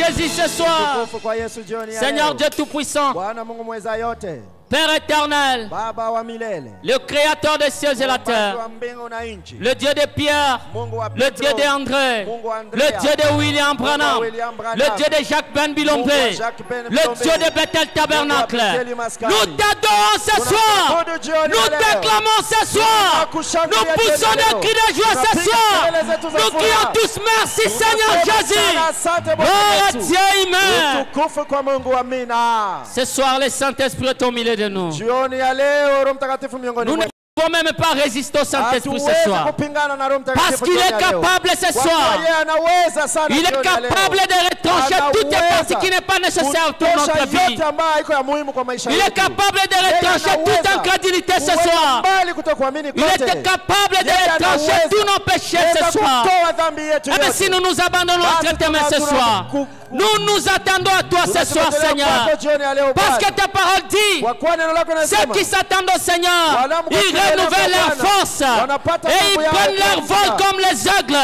Jésus ce soir. Utukufu kwa Yesu jioni ya Seigneur leo. Dieu Tout-Puissant, Bwana Mungu mweza yote, Père éternel, Baba wa milele, le Créateur des cieux et la terre, wa mbingu na nchi, le Dieu de Pierre, Mungu wa le Petro, Dieu d'André, Mungu wa Andrea, le Dieu de William Branham, le Dieu de Jacques Ben Bilombe, le Dieu de Bethel Tabernacle. Nous t'adorons ce soir. Nous t'acclamons ce soir. Nous poussons des cris de joie ce soir. Nous crions tous merci Seigneur Jésus. Oh Dieu amen. Utukufu kwa Mungu, amina. Ce soir le Saint-Esprit est au milieu de nous. Jioni ya leo Roho Mtakatifu miongoni Nous ne mwetu. pouvons même pas résister au Saint-Esprit ce soir. Parce qu'il est capable ce soir. Il est capable de retrancher toutes les parties qui n'est pas nécessaire pour notre vie. Il est capable de retrancher toute incrédulité ce soir. Il est capable de retrancher tous nos péchés ce soir. Et si nous nous abandonnons à notre main ce soir, nous nous attendons à toi ce soir, Seigneur. Parce que ta parole dit, ceux qui s'attendent au Seigneur, ils renouvellent leur force et ils prennent leur vol comme les aigles.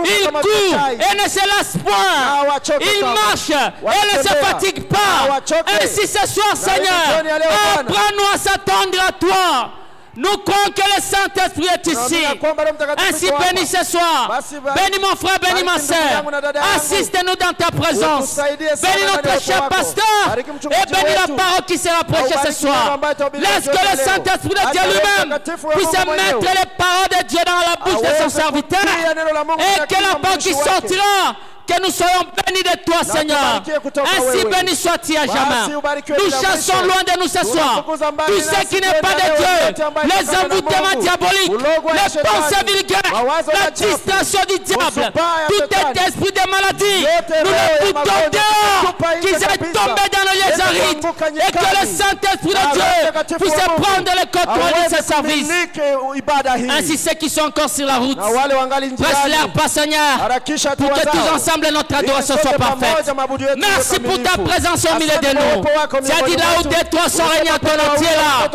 Ils courent et ne se lassent point. Ils marchent et ne se fatiguent pas. Ainsi ce soir, Seigneur, apprends-nous à s'attendre à toi. Nous croyons que le Saint-Esprit est ici. Ainsi bénis ce soir. Bénis mon frère, bénis ma soeur. Assiste-nous dans ta présence. Bénis notre cher pasteur. Et bénis la parole qui sera prêchée ce soir. Laisse que le Saint-Esprit de Dieu lui-même puisse mettre les paroles de Dieu dans la bouche de son serviteur. Et que la parole qui sortira, que nous soyons bénis de toi, Seigneur. Ainsi béni sois-tu à jamais. Nous chassons loin de nous ce soir tout ce qui n'est pas de Dieu, les envoûtements diaboliques, les pensées vulgaires, la distraction du diable, tout esprit de maladie. Nous les foutons dehors, qu'ils aient tombé dans le lieu arides, et que le Saint-Esprit de Dieu puisse prendre le contrôle de ce service. Ainsi ceux qui sont encore sur la route, presse-leur pas, Seigneur, pour que tous ensemble notre adoration soit parfaite. Merci pour ta présence au milieu de nous. Tu as dit là où tes toi sont réunis à ton entier là.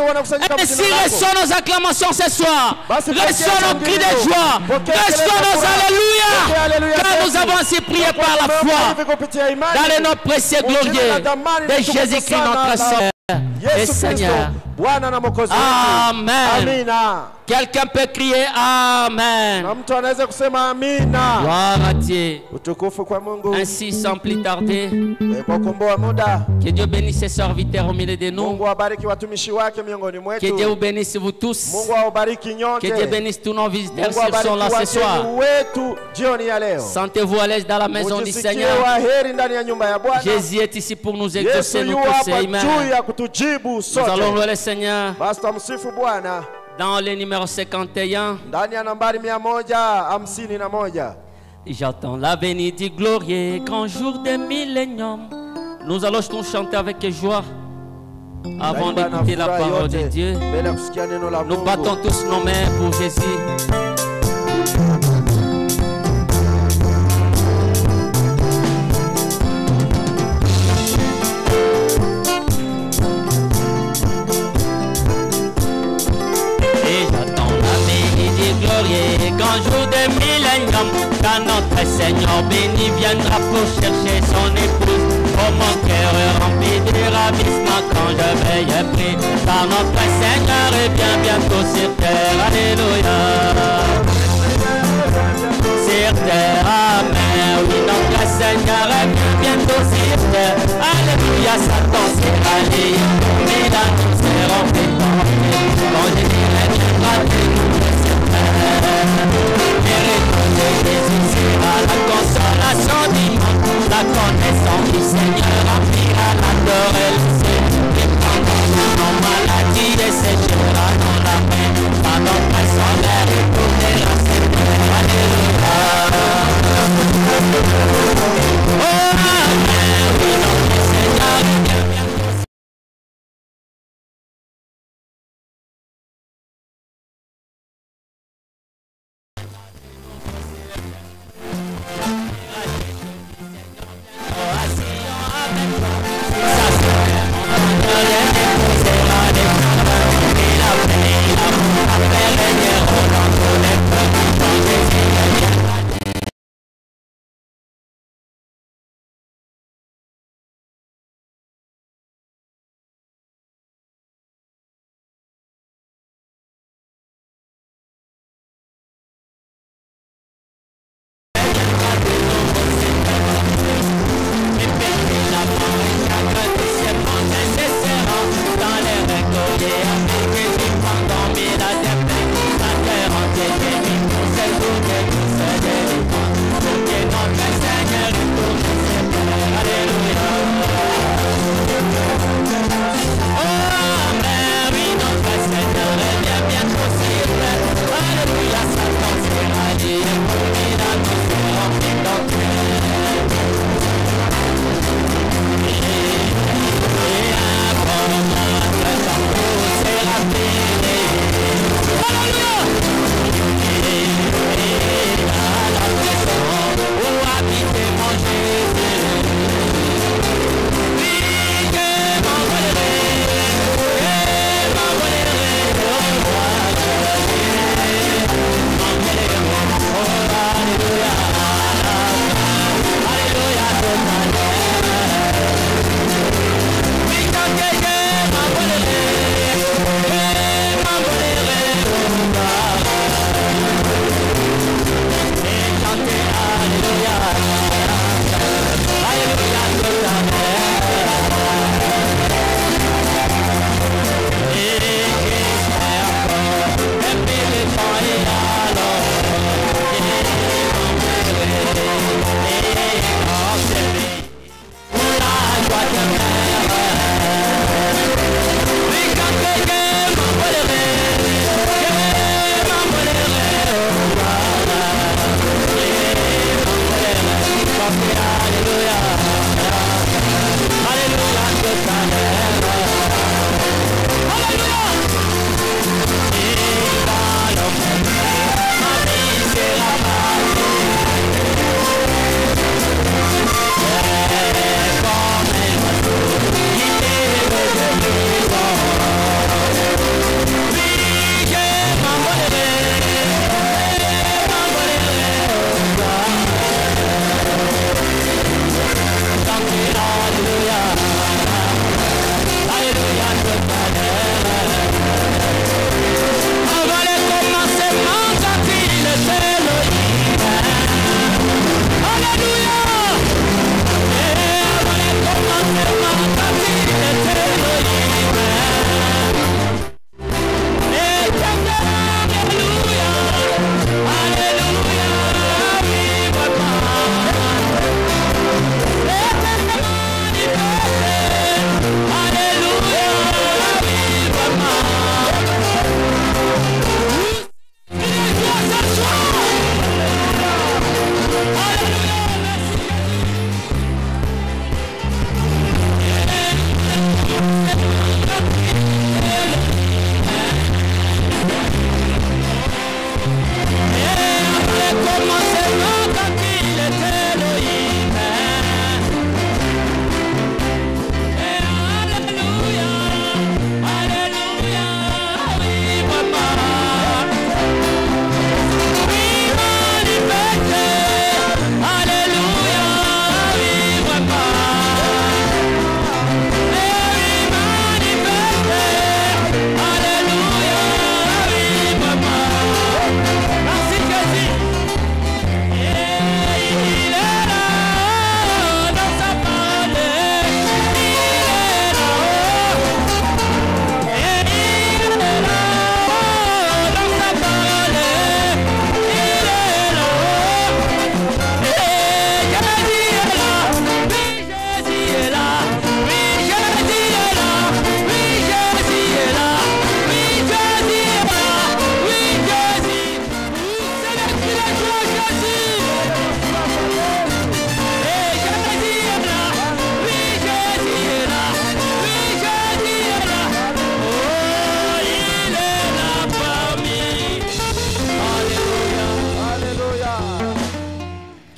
Et si ressort nos acclamations ce soir, ressort nos cris de joie, ressort nos alléluia, car nous avons ainsi prié par la foi dans le nom précieux et glorieux de Jésus-Christ notre Seigneur et Seigneur. Amen. Quelqu'un peut crier Amen. Gloire à Dieu. Ainsi, sans plus tarder, que Dieu bénisse ses serviteurs au milieu de nous. Que Dieu vous bénisse vous tous. Que Dieu bénisse tous nos visiteurs qui sont là ce soir. Sentez-vous à l'aise dans la maison du Seigneur. Jésus est ici pour nous exaucer, nous tous. Amen. Nous allons louer le Seigneur dans le numéro 51. J'attends la venue du glorieux grand jour des milléniums. Nous allons nous chanter avec joie avant d'écouter la parole de Dieu. Nous battons tous nos mains pour Jésus. Quand jour de millénium, quand notre Seigneur béni viendra pour chercher son épouse. Oh mon cœur est rempli de ravissement quand je veille prier, car notre Seigneur revient bientôt sur terre. Alléluia. Sur terre, amen. Oui, notre Seigneur revient bientôt sur terre. Alléluia, Satan s'est allé, mais là nous serons déportés. Quand je dirai viendra de nous. Jésus sera la consolation du monde, la connaissance du Seigneur remplira l'adorer le ciel, et pendant nos maladies et séchera dans la main.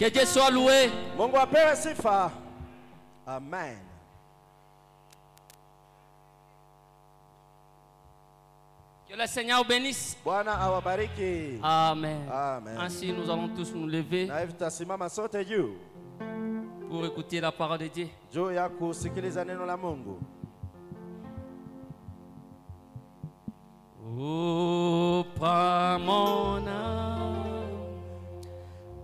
Que Dieu soit loué. Mungu apewe sifa. Amen. Que le Seigneur bénisse. Bwana awabariki. Amen. Amen. Ainsi, nous allons tous nous lever Na hivi tutasimama sote juu pour écouter la parole de Dieu. juu ya kusikiliza neno la Mungu. Oh, prends mon âme,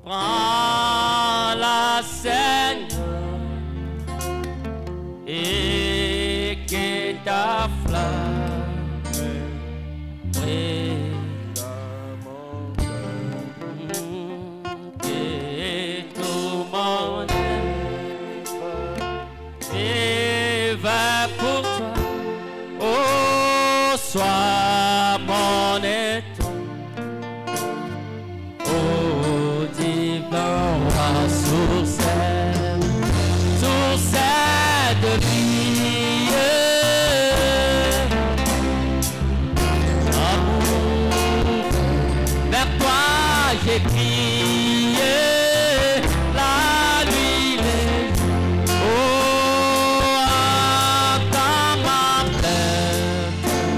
prends la Seigneur, et que ta flamme brille. Que tout mon œuvre va pour toi. Oh, sois mon étoile, oh divin roi, source de vie. Amour, vers toi j'ai crié la nuit, les jours. Oh, entends ma plainte,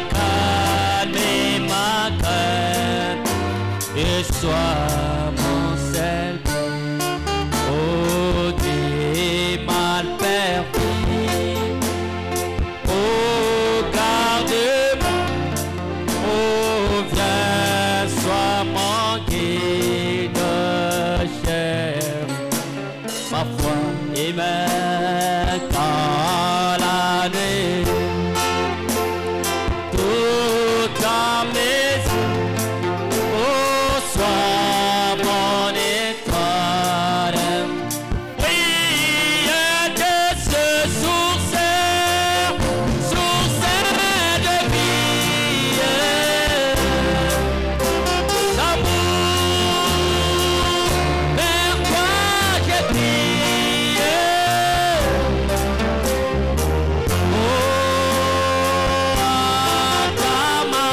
calmer ma crainte et sois mon seul. Oh, des mal permis, oh, garde-moi, oh, viens, sois mon guide cher, ma foi et dans la nuit, tout dans mes yeux, oh, sois mon étoile. Brille de ce source de vie, d'amour, vers toi j'ai prié. Oh, entends ma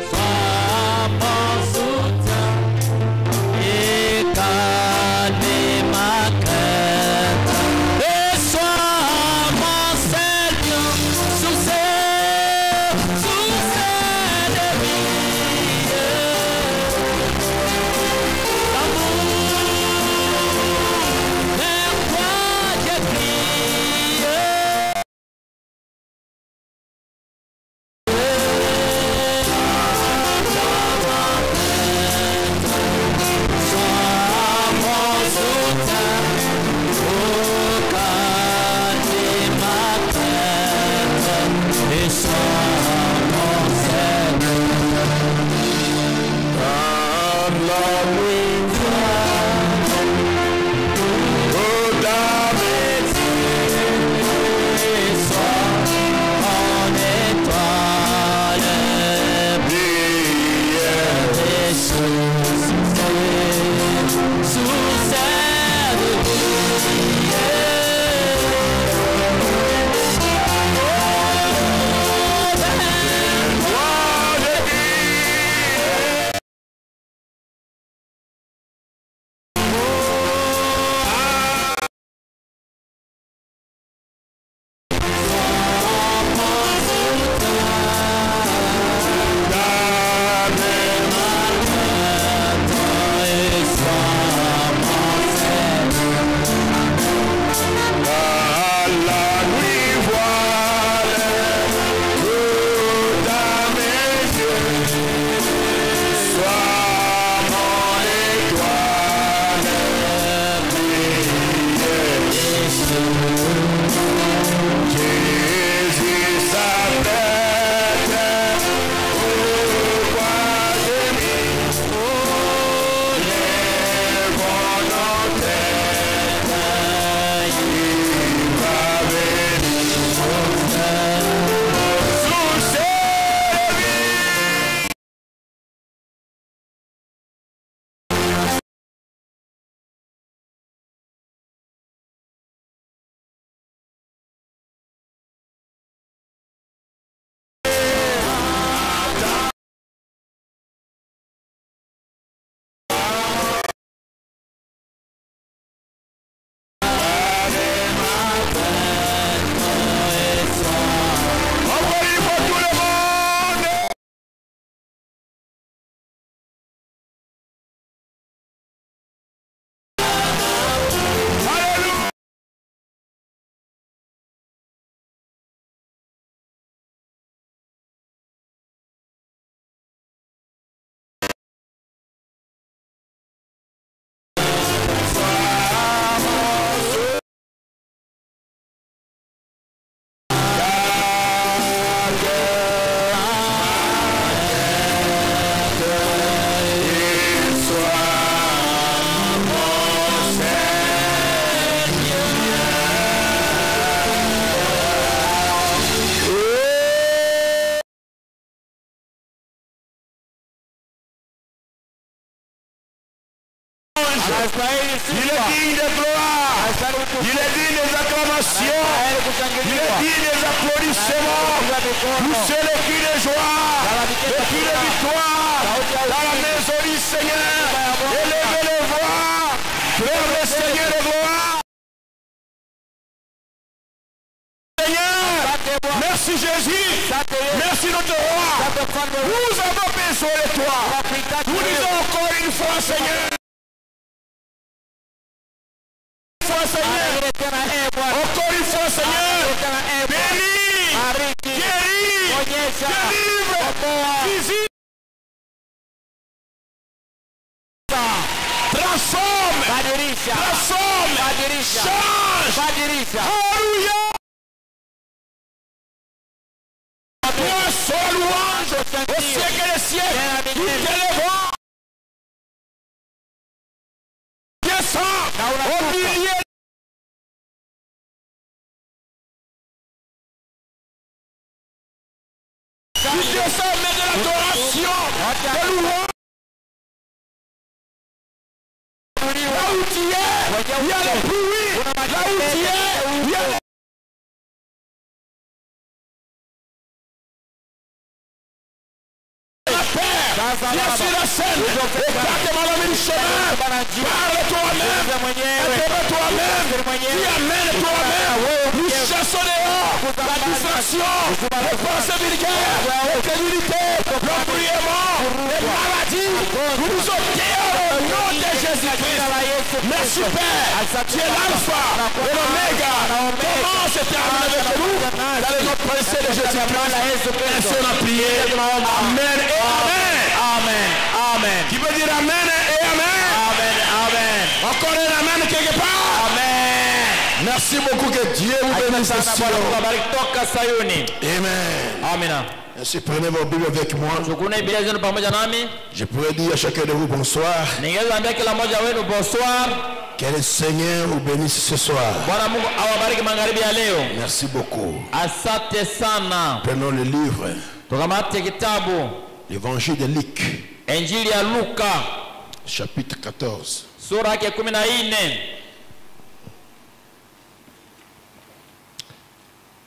sois mon soutien et calmer ma crainte. Et sois mon Seigneur, source de vie, d'amour, vers toi j'ai prié. Sois mon soutien, oh, calmer ma crainte, et sois mon Seigneur. Comme la nuit oh, dans mes yeux, sois mon étoile, brille des sources de vie. Il est digne de gloire. Il est digne des acclamations. Il est digne des applaudissements. Poussez le cri de joie, le cri de victoire dans la maison du Seigneur. Élevez les voix vers le Seigneur de gloire. Seigneur, merci Jésus. Merci notre roi. Nous avons besoin de toi. Nous disons encore une fois, Seigneur. Encore une fois, Seigneur. Bénis, guéris, délivre, visite, transforme, change. Alléluia. Toi seul louange au siècle des siècles. Nous t'élevons. Descends au milieu. Tu descends mais de l'adoration, de louange. Là où tu es, il y a le bruit. Là où tu es, il y a le... Viens sur la scène, écarte-moi la main du chemin, parle toi-même, interromps toi-même, dis amène toi-même, nous chassons dehors la distraction, les pensées vulgaires, les crédulités, l'embrouillement, les maladies, nous nous ôtons au nom de Jésus-Christ. Merci Père, tu es l'alpha et l'oméga, commence et termine avec nous, dans le nom précieux de Jésus-Christ, ainsi on a prié, amen et amen. Amen. Amen. Tu peux dire amen et amen. Amen. Amen. Encore un amen quelque part. Amen. Merci beaucoup, que Dieu vous bénisse. Amen. Amen. Merci, prenez vos Bibles avec moi. Je pourrais dire à chacun de vous bonsoir. Que le Seigneur vous bénisse ce soir. Merci beaucoup. Prenons le livre. L'évangile de Luc. Chapitre 14.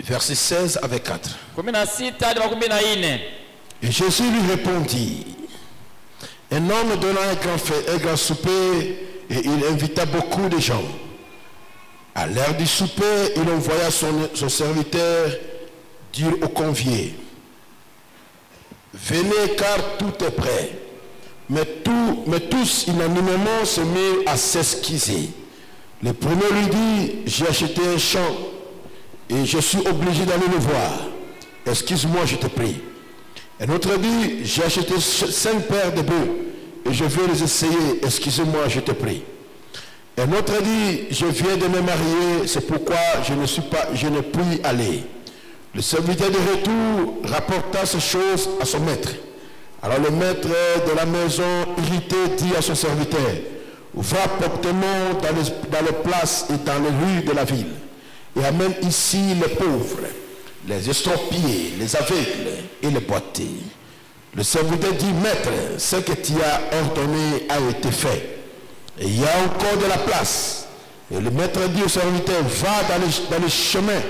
Verset 16 avec 4. Et Jésus lui répondit: un homme donna un grand souper et il invita beaucoup de gens. À l'heure du souper, il envoya son serviteur dire aux conviés: venez car tout est prêt. Mais tous unanimement se mirent à s'excuser. Le premier lui dit: j'ai acheté un champ et je suis obligé d'aller le voir. Excuse-moi, je te prie. Un autre dit: j'ai acheté 5 paires de bœufs et je vais les essayer. Excusez-moi, je te prie. Un autre dit: je viens de me marier, c'est pourquoi je ne puis aller. Le serviteur de retour rapporta ces choses à son maître. Alors le maître de la maison, irrité, dit à son serviteur: va promptement dans les places et dans les rues de la ville et amène ici les pauvres, les estropiés, les aveugles et les boiteux. Le serviteur dit: maître, ce que tu as ordonné a été fait. Et il y a encore de la place. Et le maître dit au serviteur: va dans les chemins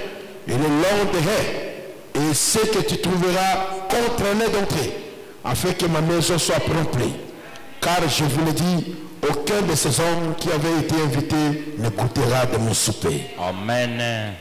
et le long des haies, et ce que tu trouveras, entraîné d'entrer, afin que ma maison soit remplie. Car je vous le dis, aucun de ces hommes qui avaient été invités ne goûtera de mon souper. Amen.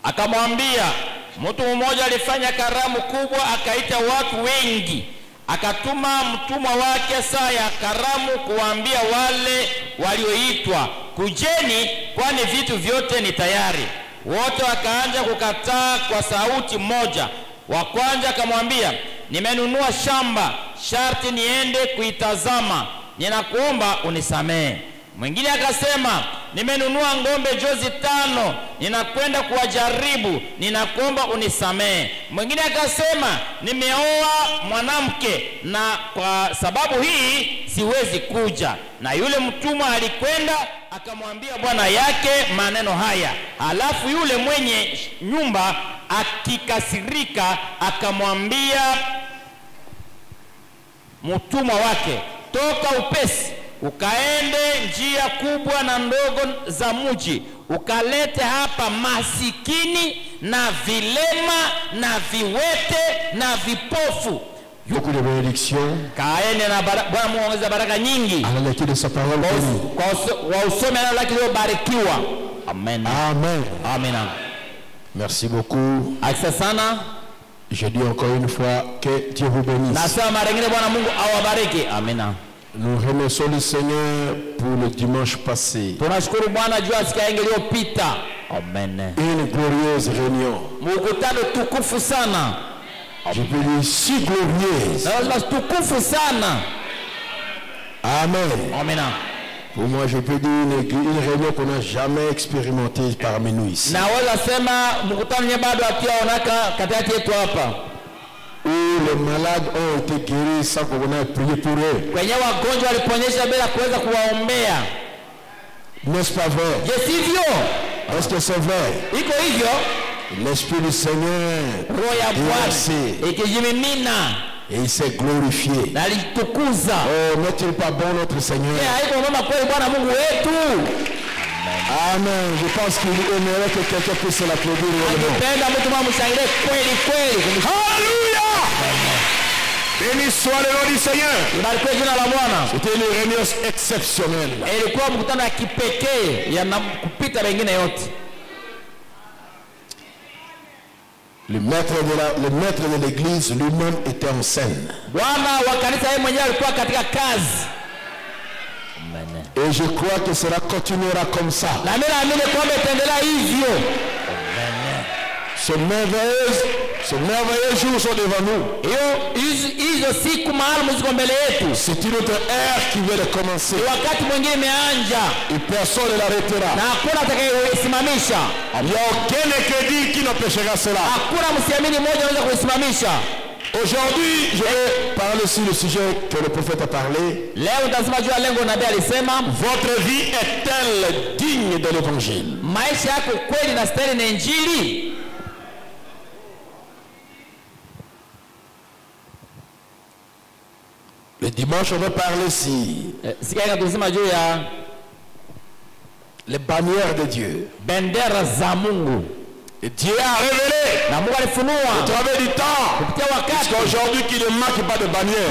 Akamwambia, mtu mmoja alifanya karamu kubwa, akaita watu wengi. Akatuma mtumwa wake saa ya karamu kuambia wale walioitwa, kujeni kwani vitu vyote ni tayari. Wote wakaanza kukataa kwa sauti moja. Wa kwanza akamwambia, nimenunua shamba, sharti niende kuitazama, ninakuomba unisamehe. Mwingine akasema, nimenunua ng'ombe jozi 5, ninakwenda kuwajaribu, ninakuomba unisamehe. Mwingine akasema, nimeoa mwanamke na kwa sababu hii siwezi kuja. Na yule mtumwa alikwenda akamwambia bwana yake maneno haya. Alafu yule mwenye nyumba akikasirika akamwambia mtumwa wake, toka upesi, ukaende njia kubwa na ndogo za mji, ukalete hapa masikini na vilema na viwete na vipofu. Beaucoup de bénédictions. Kaende na Bwana Mungu ongeza baraka nyingi. À la lecture de sa parole. Kwa usome neno lake lilobarikiwa. Amen. Amen. Amen. Merci beaucoup. Asante sana. Je dis encore une fois que Dieu vous bénisse. Nasema mara nyingine Bwana Mungu awabariki. Amen. Nous remercions le Seigneur pour le dimanche passé. Tunashukuru Bwana juu ya siku iliyopita. Amen. Une glorieuse réunion. Mkutano tukufu sana. Je peux dire si glorieuse. Tukufu sana. Amen. Amen. Pour moi, je peux dire une réunion qu'on n'a jamais expérimentée parmi nous ici. Naweza sema mkutano nye bado hatujaonaka katikati yetu hapa. Où les malades ont été guéris sans qu'on ait prié pour eux. Kwenye wagonjwa waliponyesha bila kuweza kuwaombea. N'est-ce pas vrai? Je sivyo? Est-ce que c'est vrai? Iko hivyo? L'Esprit du Seigneur est ikijimimina. Et il s'est glorifié. Na alitukuza. Oh, n'est-il pas bon notre Seigneur? Haiko mama kweli Bwana Mungu wetu. Amen. Je pense qu'il aimerait que quelqu'un puisse l'applaudir. Alléluia. Béni soit le nom du Seigneur. C'était une réunion exceptionnelle. Le maître de l'église lui-même était en scène. Et je crois que cela continuera comme ça. Ce merveilleux jour sont devant nous. C'est une autre ère qui vient de commencer. Et personne ne l'arrêtera. Il n'y a aucun crédit qui n'empêchera cela. Aujourd'hui, je vais parler sur le sujet que le prophète a parlé. Votre vie est-elle digne de l'évangile? Le dimanche, on va parler ici les bannières de Dieu. Et Dieu a révélé au travers du temps. Jusqu'aujourd'hui, qu'il ne manque pas de bannière.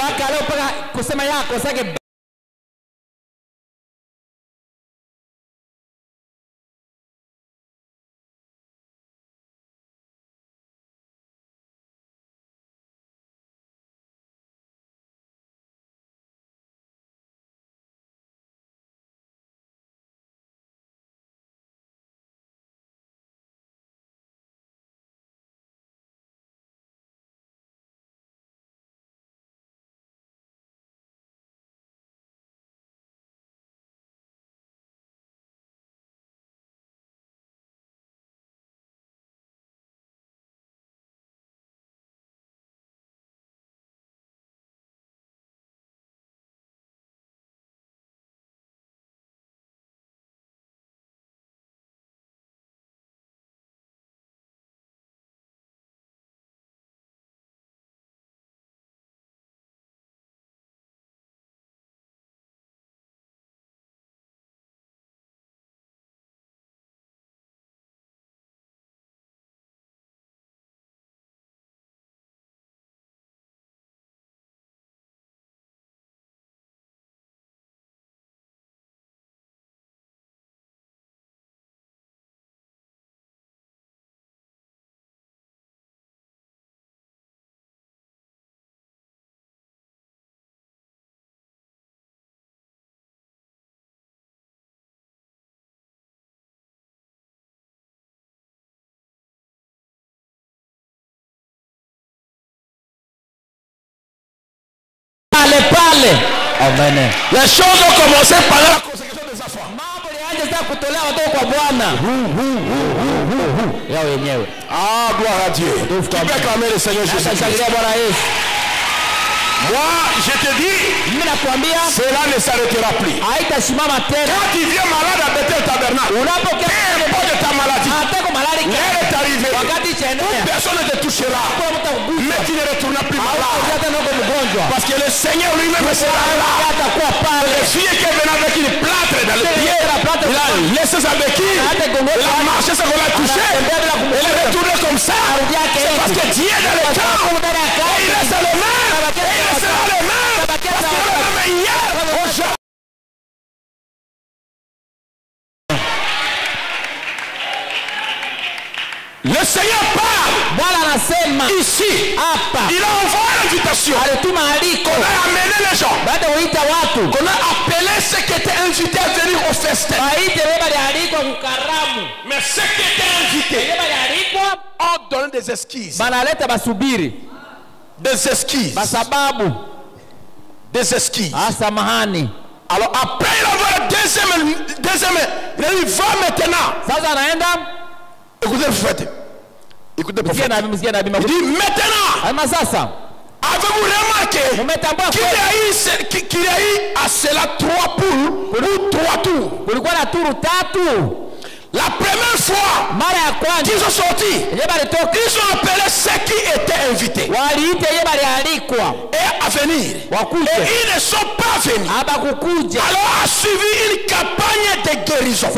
Amen. Les choses ont commencé par la consécration des enfants. Ah, gloire à Dieu. Qui peut acclamer le Seigneur Jésus? Moi, je te dis, cela ne s'arrêtera plus. Quand tu viens malade à Bethel Tabernacle, peu importe ta maladie, l'air est arriver, personne ne te touchera, mais tu ne retourneras plus malade. Parce que le Seigneur lui-même sera là. Le fille qui est venu avec une plâtre dans le pied, il a laissé sa béquille, il a marché sans qu'on l'a touché, il est retourné comme ça. C'est parce que Dieu est dans le camp, et il reste le même, et il restera le même, parce qu'il est le même hier, aujourd'hui. Le Seigneur parle ici. Il a envoyé l'invitation. On a amené les gens. On a appelé ceux qui étaient invités à venir au festin. Mais ceux qui étaient invités ont donné des esquisses. Des esquisses. Des esquisses. Alors après il a envoyé le deuxième. Il a dit va maintenant. Écoutez le prophète. Écoutez le prophète. Il dit maintenant. Avez-vous remarqué qu'il y a eu à cela 3 poules ou 3 tours? La première fois qu'ils sont sortis, ils ont appelé ceux qui étaient invités et à venir. Et ils ne sont pas venus. Alors a suivi une campagne de guérison.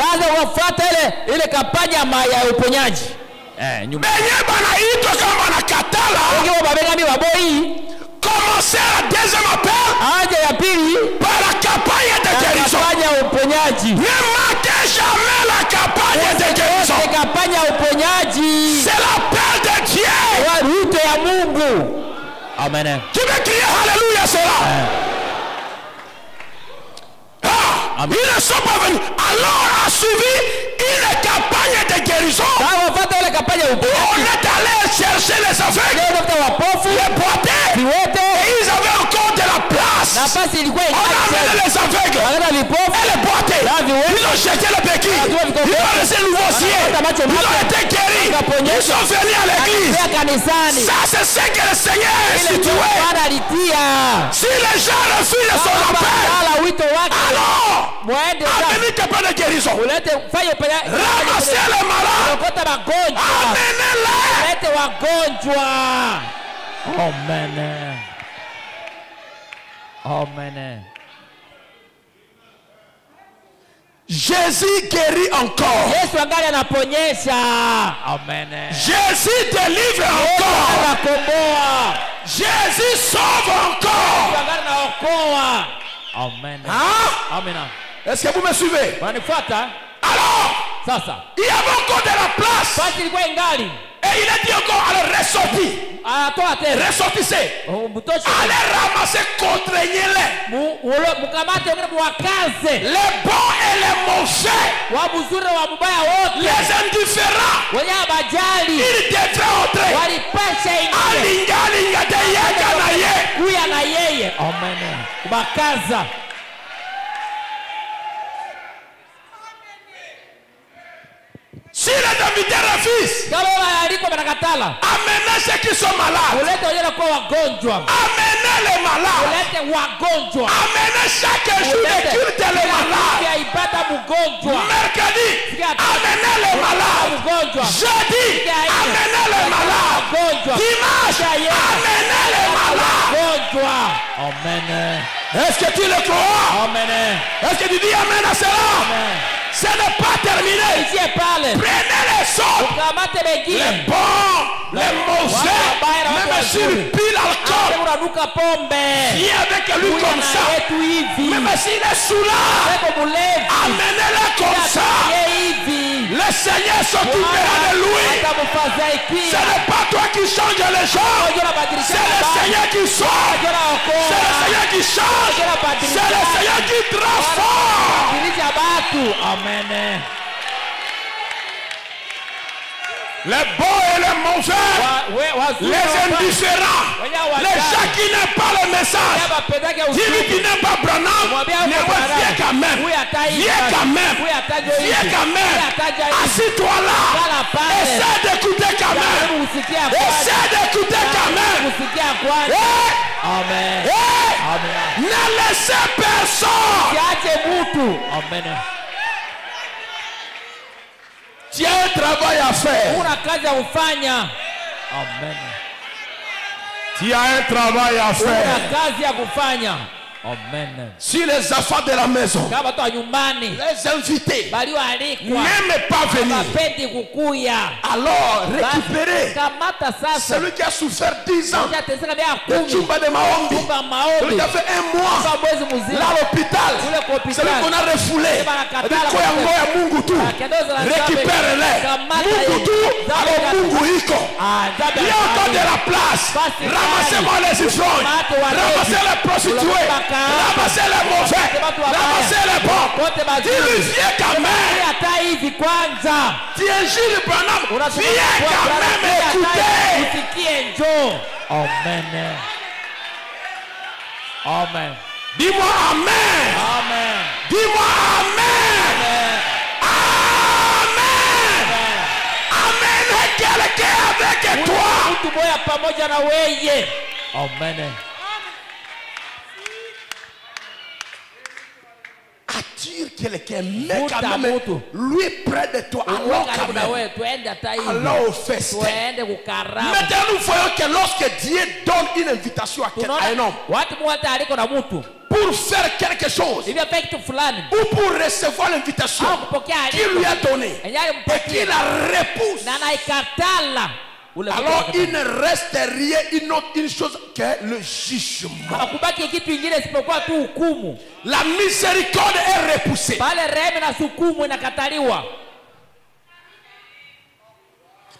Commencer la deuxième appel par la campagne de guérison. Ne manquez jamais la campagne de guérison. C'est l'appel de Dieu. Amen. Tu veux crier Alléluia cela? Ils ne sont pas venus. Alors a suivi une campagne de guérison. On est allé chercher les aveugles, les boiteux, et ils avaient encore de la place. On a amené les aveugles et les boiteux. Ils ont jeté le béquille. Ils ont laissé le nouveau-ciel. Ils ont été guéris. Ils sont venus à l'église. Ça c'est ce que le Seigneur a institué. Si les gens refusent son appel, alors amenez une campagne de guérison. Ramassez les malades. Amenez-les. Amen. Jésus guérit encore. Jésus délivre encore. Jésus sauve encore. Amen. Est-ce que vous me suivez? Alors, il y avait encore de la place. Et il a dit encore, alors ressortissez. Allez ramasser, contraignez-les. Les bons et les mauvais. Les indifférents. Ils devraient entrer. Alinga de yega. Amen. Si les invités refusent, amenez ceux qui sont malades. Amenez les malades. Amenez chaque jour de culte les malades. Mercredi, amenez les malades. Jeudi, amenez les malades. Dimanche, amenez les malades. Amen. Est-ce que tu le crois? Amen. Est-ce que tu dis amen à cela? Amen. Ce n'est pas terminé. Prenez les autres, les bons, les mauvais, même s'il pile l'alcool, viens avec lui comme ça. Même s'il est sous là, amenez-le comme ça. Le Seigneur s'occupera de lui. Ce n'est pas toi qui changes les gens. C'est le Seigneur qui sauve. C'est le Seigneur qui change. C'est le Seigneur qui transforme. Amen. Les bons et les mauvais, les indifférents, les gens qui n'aiment pas le message, dis-lui qui n'aime pas Branham, viens quand même, viens quand même, assis-toi là, essaie d'écouter quand même, Amen. Ne laissez personne. Amen. Tu as un travail à faire. Una kazi ya kufanya. Amen. Tu as un travail à faire. Una kazi ya kufanya. Amen. Si les enfants de la maison, les invités, n'aiment pas venir, alors récupérer celui qui a souffert 10 ans, le Chumba de Maombi, celui qui a fait un mois là à l'hôpital, celui qu'on a refoulé, récupère-les. Mungutu, alors Munguiko. Il y a encore de la place. Ramassez-moi les ivrognes, ramassez les prostituées, ramassez les mauvais, ramassez les bons. Il lui vient quand même. Tu es Gilles Branham, viens quand même écouter. Amen. Amen. Dis-moi Amen. Amen. Dis-moi Amen. Amen. Amen. Quelqu'un avec toi. Amen. Attire quelqu'un, mais quand même lui près de toi, alors quand même, alors au festin. Maintenant nous voyons que lorsque Dieu donne une invitation à un homme pour faire quelque chose ou pour recevoir l'invitation qu'il lui a donnée et qu'il la repousse, alors il ne reste rien, une chose que le jugement. La miséricorde est repoussée.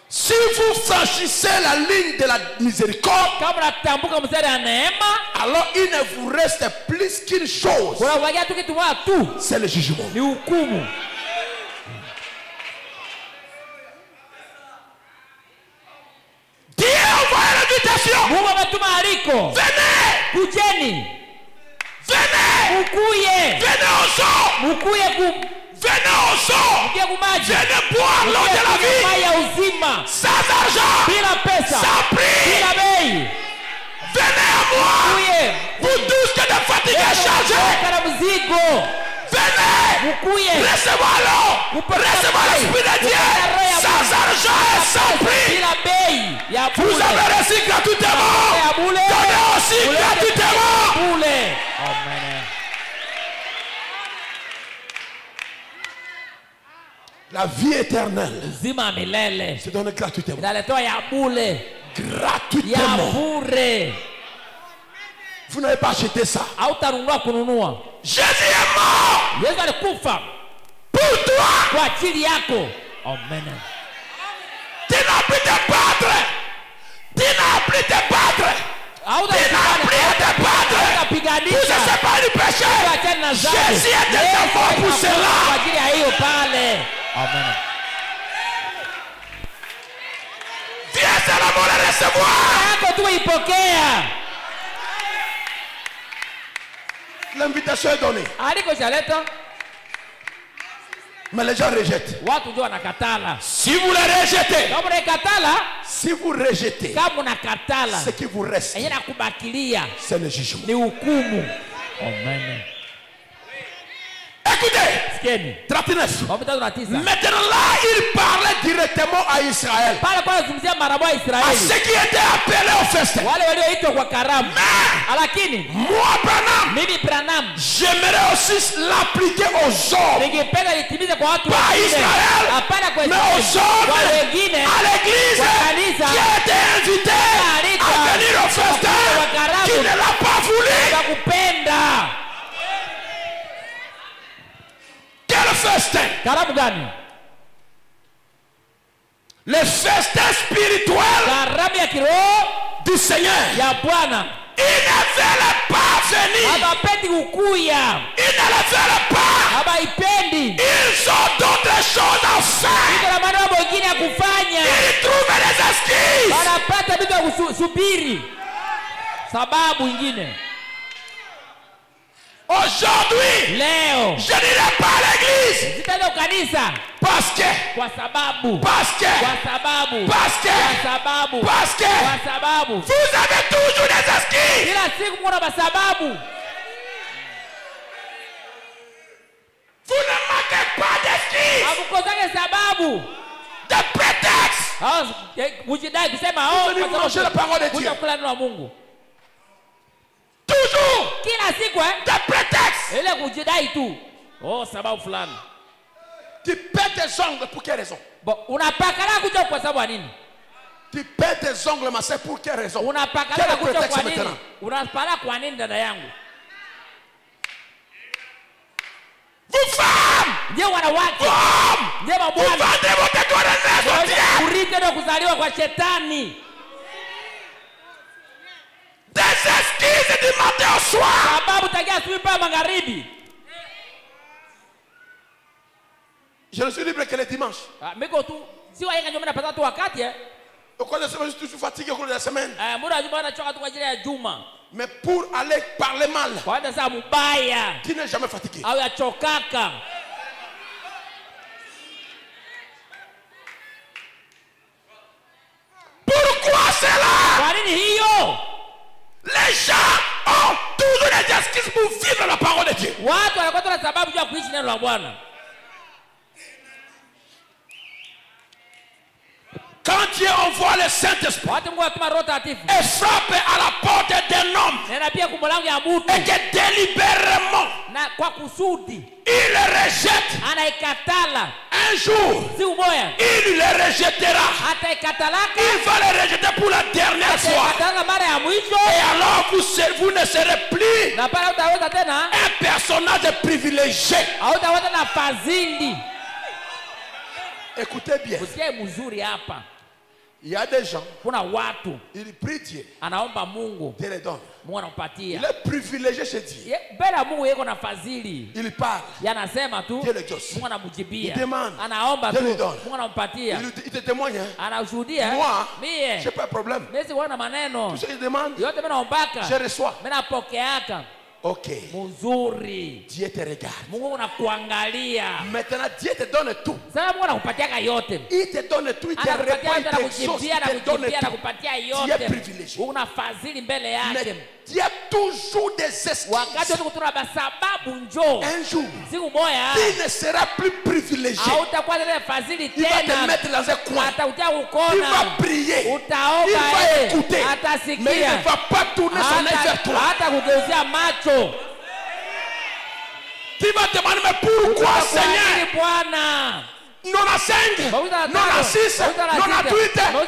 Si vous franchissez la ligne de la miséricorde, alors il ne vous reste plus qu'une chose, c'est le jugement. Dieu envoie l'invitation. Venez. Venez. Venez au sol. Venez au sol. Venez boire l'eau de la vie. Sans argent. Sans prix. Venez à moi. Vous tous que de fatigués chargés. Venez. Recevez l'eau. Recevez l'Esprit de Dieu. Sans argent et sans prix. Vous avez reçu gratuitement. Donnez aussi gratuitement. Amen. La vie éternelle se donne gratuitement. Gratuitement. Vous n'avez pas acheté ça. Jésus est mort pour toi. Amen. Tu n'as plus de battre. Tu n'as plus de battre. Tu n'as plus de battre. Vous ne savez pas du péché. Jésus est déjà mort pour cela. Amen. Viens seulement le recevoir. L'invitation est donnée. Mais les gens rejettent. Si vous les rejetez, ce qui vous reste, c'est le jugement. Amen. Écoutez, 39. Maintenant là, il parlait directement à Israël, à ceux qui étaient appelés au festin. Mais moi, Branham, j'aimerais aussi l'appliquer aux hommes, pas à Israël, mais aux hommes, à l'église qui a été invité à venir au festin, qui ne l'a pas voulu. Quel festin? Le festin spirituel du Seigneur. Il ne veulent pas venir. Ils ne le veulent pas. Ils ont d'autres choses à faire. Ils trouvent des excuses. Aujourd'hui, je n'irai pas à l'église. Parce que vous avez toujours des excuses. Vous ne manquez pas d'excuses. des prétextes. Vous venez manger la parole de Dieu. Toujours des prétextes. Tu perds tes ongles pour quelle raison? Tu perds tes ongles, ma soeur, pour quelle raison? Quel est le prétexte maintenant? Vous femmes! Vous vendez votre droit de des excuses du matin au soir. Je ne suis libre que le dimanche. Au cours de la semaine, je suis toujours fatigué au cours de la semaine. Mais pour aller parler mal, tu n'es jamais fatigué. Pourquoi cela? Les gens ont toujours des excuses pour vivre la parole de Dieu. Quand Dieu envoie le Saint-Esprit et frappe à la porte d'un homme et que délibérément il le rejette, un jour il le rejettera. Il va le rejeter pour la dernière fois. Et alors vous ne serez plus un personnage privilégié. Écoutez bien. Il y a des gens, ils prient Dieu, Dieu les donne. Il est privilégié chez Dieu. Il parle, Dieu le exauce. Il demande, Dieu lui donne. Il te témoigne, moi, je n'ai pas de problème. Tout ce qu'il demande, je reçois. Ok. Dieu te regarde. Maintenant, Dieu te donne tout. Il te donne tout. Il te répond, il t'exauce, il te donne tout. Dieu est privilégié. Mais il y a toujours des excuses. Un jour, il ne sera plus privilégié. Il va te mettre dans un coin. Il va prier. Il va écouter. Mais il ne va pas tourner son œil vers toi. Tu vas te demander, mais pourquoi, Seigneur? 95, 96,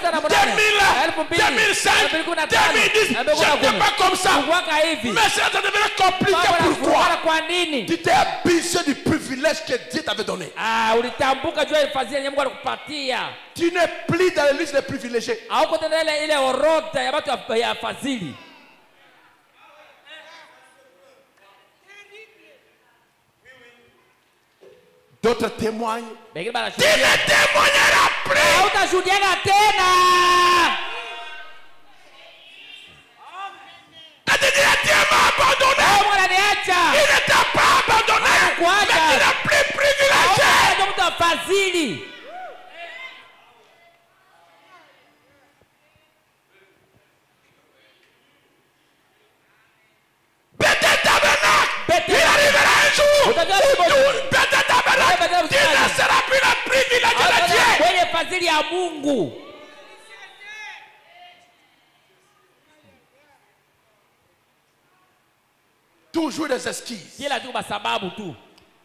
98, 2005, 2010, j'étais pas comme ça. Mais ça devient compliqué. Pourquoi? Tu t'es abusé du privilège que Dieu t'avait donné. Tu n'es plus dans la liste des privilégiés. D'autres témoignent. Tu ne témoigneras plus. Dieu m'a abandonné. Il ne t'a pas abandonné. Mais tu n'es plus privilégié. Peut-être tabernacle. Il arrivera un jour. Peut-être tabernacle. Tu ne seras plus le privilège de Dieu. Toujours des excuses.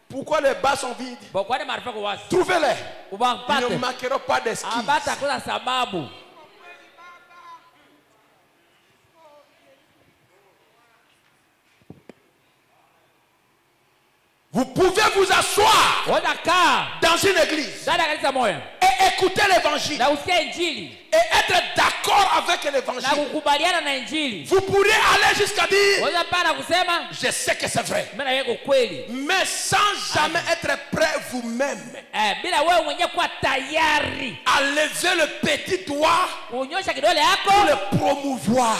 Pourquoi les bas sont vides? Trouvez-les. Ils ne manqueront pas d'excuses. Vous pouvez vous asseoir dans une église et écouter l'évangile et être d'accord avec l'évangile. Vous pourriez aller jusqu'à dire, je sais que c'est vrai, mais sans jamais être prêt vous-même à lever le petit doigt pour le promouvoir.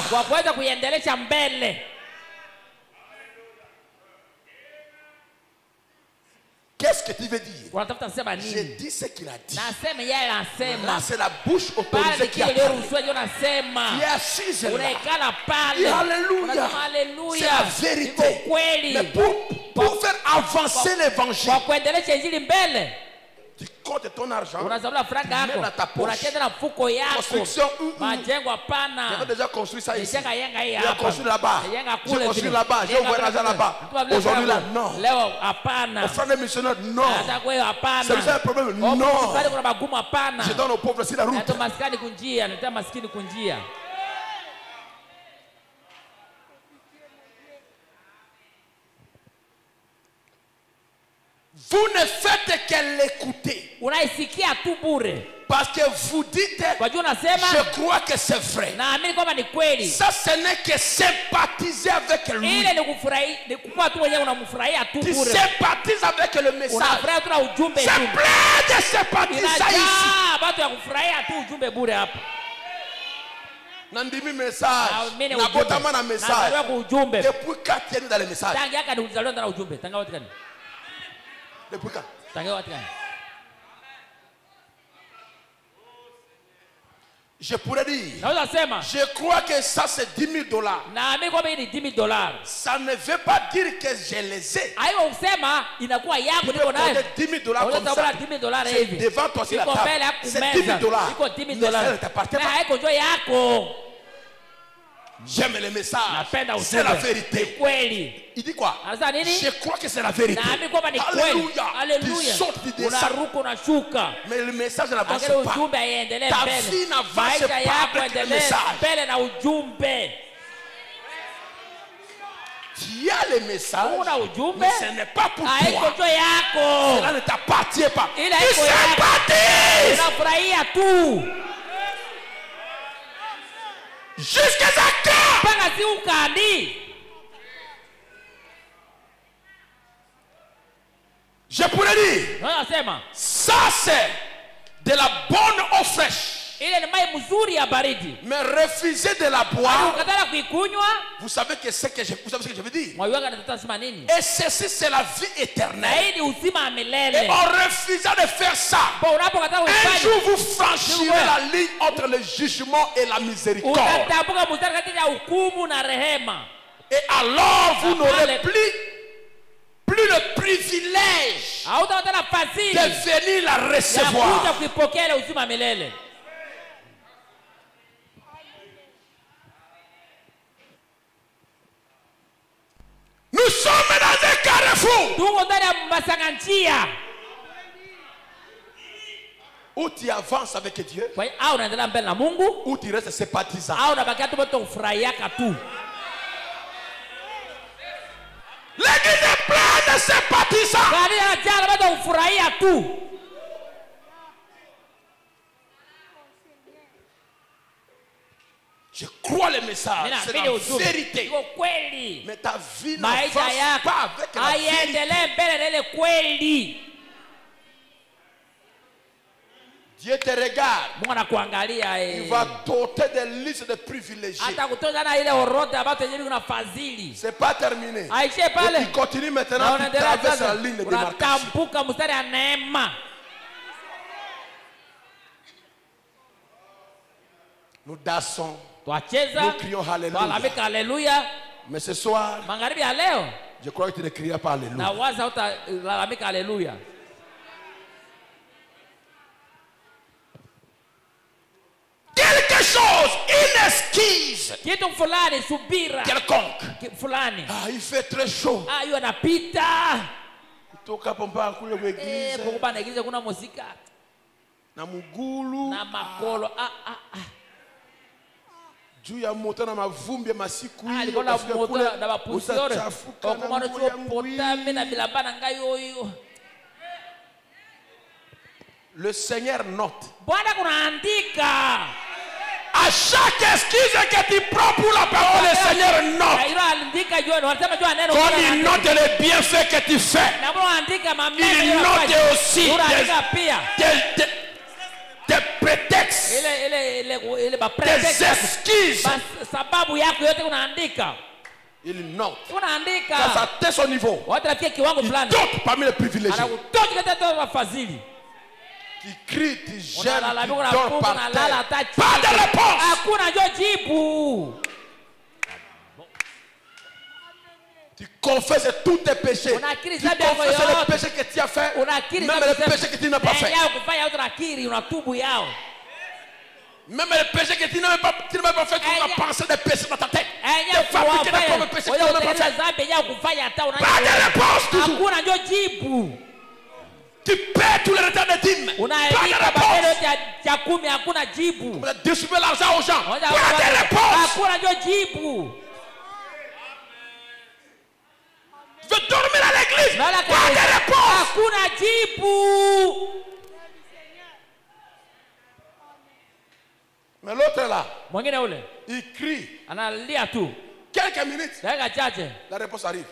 Qu'est-ce que tu veux dire? J'ai dit ce qu'il a dit. Là, c'est la bouche autorisée qui a parlé. Qui est assise là. Et alléluia. C'est la vérité. Mais pour faire avancer l'évangile, Tu comptes ton argent. Unazabula franga tu mets dans ta yako. poche. Unacheza na mfuko yako. Construction. Majengo hapana. J'avais déjà construit ça ici. J'ai construit là-bas. J'ai construit là-bas. J'ai ouvert l'argent là-bas. Aujourd'hui là, non. Leo hapana. Au frère des missionnaires, non. C'est un problème, non. hapana. Je donne aux pauvres sur la route. Natoa maskani kunjia, natoa maskini kunjia. Vous ne faites que l'écouter. Unaisikia tu bure. Parce que vous dites, je crois que c'est vrai. Ça, ce n'est que sympathiser avec lui. Tu sympathises avec le message. C'est plein de sympathie ça ici. Nandimi message. Nabotama na message. Depuis quand tu es dans le message? Depuis quand? Je pourrais dire, je crois que ça c'est $10,000. Ça ne veut pas dire que je les ai. Tu peux donner $10,000 comme ça. C'est devant toi sur la table. C'est $10,000. Ça ne t'appartient pas. J'aime le message. C'est la vérité. Il dit quoi? Je crois que c'est la vérité. Alléluia. Tu sautes, tu descends. Mais le message n'avance pas. Ta vie n'avance pas avec le message. Tu as le message, mais ce n'est pas pour toi. Cela ne t'appartient pas. Tu sympathises jusqu'à sa carte. Je pourrais dire, ça c'est de la bonne eau fraîche. Mais refuser de la boire, vous savez ce que je veux dire. Et ceci c'est la vie éternelle. Et en refusant de faire ça, un jour vous franchirez la ligne entre le jugement et la miséricorde. Et alors vous n'aurez plus le privilège de venir la recevoir. Nous sommes dans un carrefour où tu avances avec Dieu, où tu restes sympathisant. L'église est pleine de sympathisants. Je crois le message, c'est la vérité. Mais ta vie n'avance pas avec la vérité. Dieu te regarde. Il va doter des listes de privilégiés. C'est pas terminé. Il continue maintenant à traverser la ligne de démarcation. Nous dansons. Nous crions Alléluia. Mais ce soir, je crois que tu ne crieras pas Alléluia. Quelque chose, une esquisse quelconque. Ah, il fait très chaud. Kutoka pompa kule kwa église. Na mugulu. Na makolo. Juu ya moto na mavumbi ya masiku hii. Utachafuka na nguo yangu. Le Seigneur note. À chaque excuse que tu prends pour la parole, le Seigneur note. Comme il note les bienfaits que tu fais, il note aussi tes prétextes, tes excuses. Il note. Ça atteint son niveau. Il dote parmi les privilégiés. Qui crie, tu gênes, tu dors par terre. Pas de réponse. Tu confesses tous tes péchés. Tu confesses les péchés que tu as fait, même les péchés que tu n'as pas fait. Même les péchés que tu n'as pas fait, tu as pensé des péchés dans ta tête. Tu as fabriqué des propres péchés que tu n'as pas fait. Pas de réponse toujours. Tu paies tous les retards de dîmes. Pas de réponse. Tu distribues l'argent aux gens. Pas de réponse. Tu veux dormir à l'église. Pas de réponse. Mais l'autre là, il crie. Quelques minutes, la réponse arrive.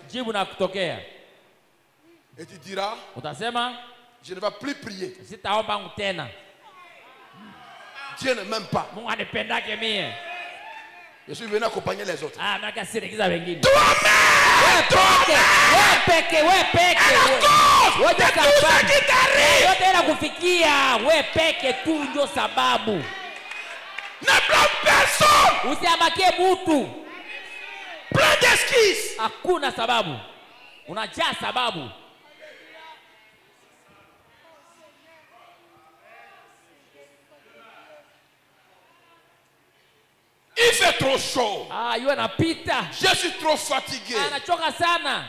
Et tu diras, je ne vais plus prier. Dieu ne m'aime pas. Je suis venu accompagner les autres. Toi-même! Ne blâme personne. Plein d'excuses. Hakuna sababu. Unajaa sababu. Il fait trop chaud. Yeye anapita. Je suis trop fatigué. Anachoka sana.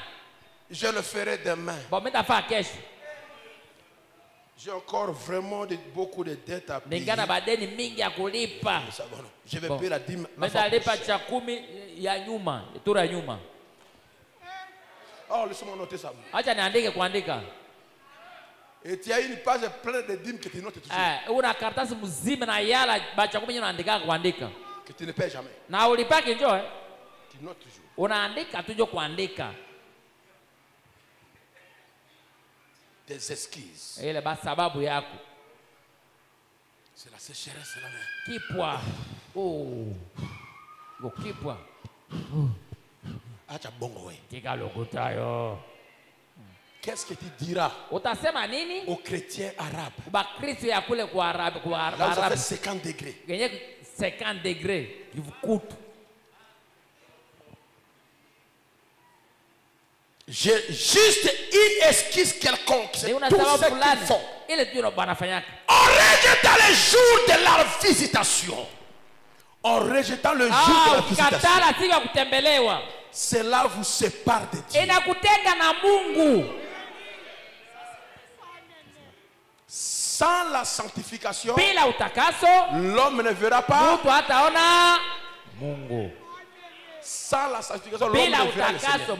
Je le ferai demain. Bon, metafaa kesho. J'ai encore vraiment beaucoup de dettes à payer. Ningana badeni mingi ya kulipa. Je vais payer la dîme. Metalipa cha 10 ya nyuma, tura nyuma. Oh, laisse-moi noter ça. Acha niandike kuandika. Et tu as une page pleine de dîmes que tu notes toujours. Una karatasi mzima na yala ba cha 10 unaandika kuandika. Que tu ne paies jamais. Na ulipaki njoo Tu notes toujours. Unaandika tu kuandika. Des excuses. Ile basi sababu yako. C'est la sécheresse là. Kipwa. Kipwa. Acha bongo we. Tika lokutayo. Qu'est-ce que tu diras utasema nini aux chrétiens arabes? Bakristo ya kule kwa Arabu, là où ça fait 50 degrés. Genye 50 degrés kivukutu. J'ai juste une excuse quelconque. C'est tout ce qu'ils font. En rejetant le jour de leur visitation. En rejetant le jour de la visitation. Cela vous sépare de Dieu. Sans la sanctification, l'homme ne verra pas. Sans la sanctification, l'homme ne verra le Seigneur.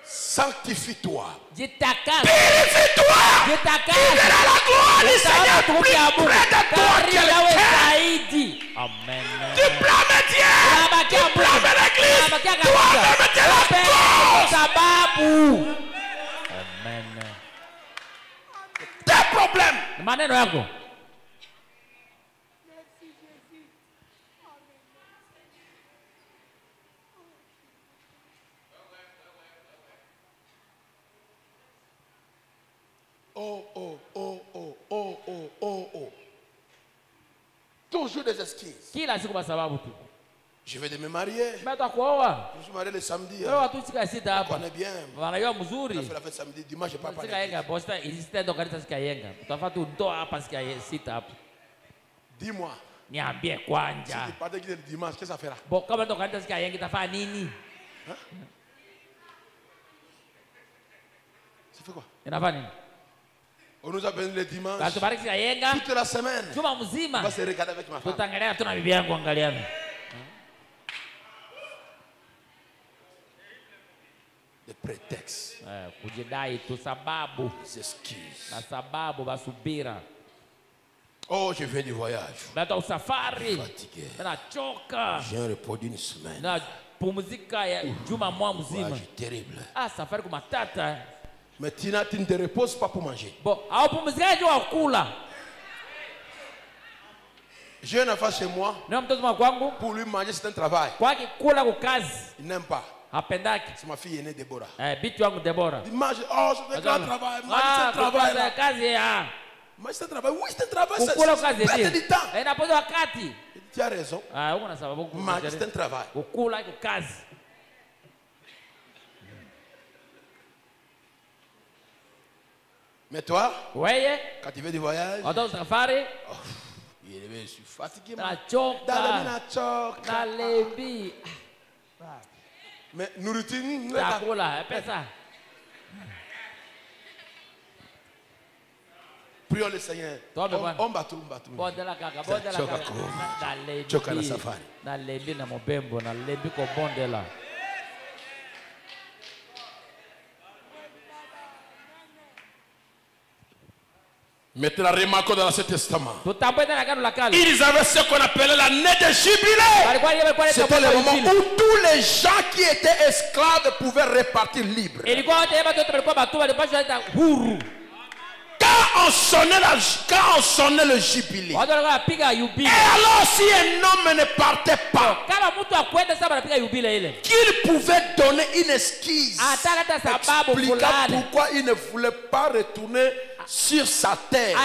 Sanctifie-toi. Purifie-toi. Tu verras la gloire du Seigneur plus près de toi quelqu'un. Amen. Tu blâmes Dieu. Tu blâmes l'église. Toi-même tu es la cause. Amen. Tes problèmes. Maneno yako. Oh. Toujours des excuses. Kila siku kwa sababu tu. Je vais me marier. Meta kuoa. Je suis marié le samedi. Wewe watu sika sita hapa. On est bien. Wanajua mzuri. On fait la fête samedi, dimanche pas parler. Sika yenga posta ilisita ndo kanisa sika yenga. Utafuta tu ndo hapa sika sita hapa. Dis-moi. Niambie kwanja. Si tu parles le dimanche, qu'est-ce que ça fera? Bon, kama ndo kanisa sika yenga itafanya nini? Ça fait quoi? Inafanya nini? On nous a béni le dimanche. Toute la semaine. On va se regarder avec ma femme. Des prétextes. Des excuses. Oh, je viens du voyage. Fatigué. J'ai un repos d'une semaine. Voyage terrible. Mais tu ne te reposes pas pour manger. J'ai un enfant chez moi. Pour lui manger, c'est un travail. Il n'aime pas. C'est ma fille aînée Déborah. Il mange. Oh, c'est un grand travail. C'est un travail. Mais c'est un travail. Oui, c'est un travail. C'est perdre du temps. Tu as raison. Marc, c'est un travail. Mais toi, quand tu veux du voyage, je suis fatigué. Mais nourriture, prions le Seigneur. On bat tout. Maintenant, remarquons dans l'Ancien Testament. Ils avaient ce qu'on appelait l'année de jubilé. C'était le moment où tous les gens qui étaient esclaves pouvaient repartir libres. Quand on sonnait le jubilé, et alors si un homme ne partait pas, qu'il pouvait donner une excuse expliquant pourquoi il ne voulait pas retourner sur sa terre.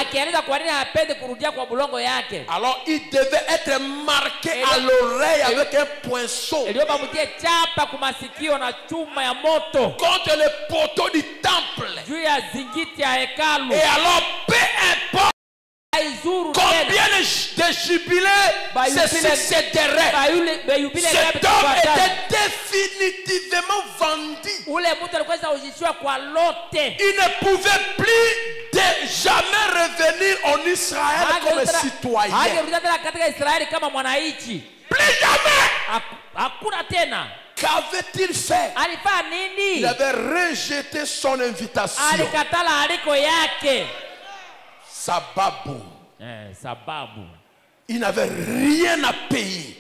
Alors il devait être marqué à l'oreille avec un poinçon contre le poteau du temple. Et alors peu importe combien de jubilés se succéderaient, cet homme était définitivement vendu. Il ne pouvait plus jamais revenir en Israël comme citoyen. Plus jamais. Qu'avait-il fait? Il avait rejeté son invitation. Sababu. Il n'avait rien à payer.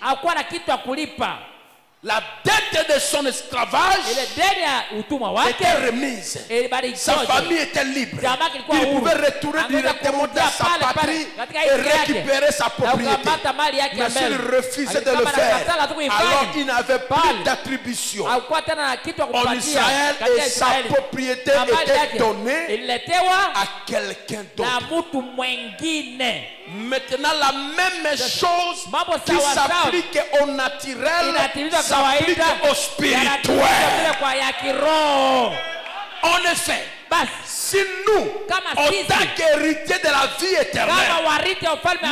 La dette de son esclavage était remise. Sa famille était libre. Il pouvait retourner directement dans sa patrie et récupérer sa propriété. Mais s'il refusait de le faire, alors il n'avait plus d'attribution en Israël et sa propriété était donnée à quelqu'un d'autre. Maintenant, la même chose qui s'applique au naturel s'applique au spirituel. En effet, si nous, en tant qu'héritiers de la vie éternelle,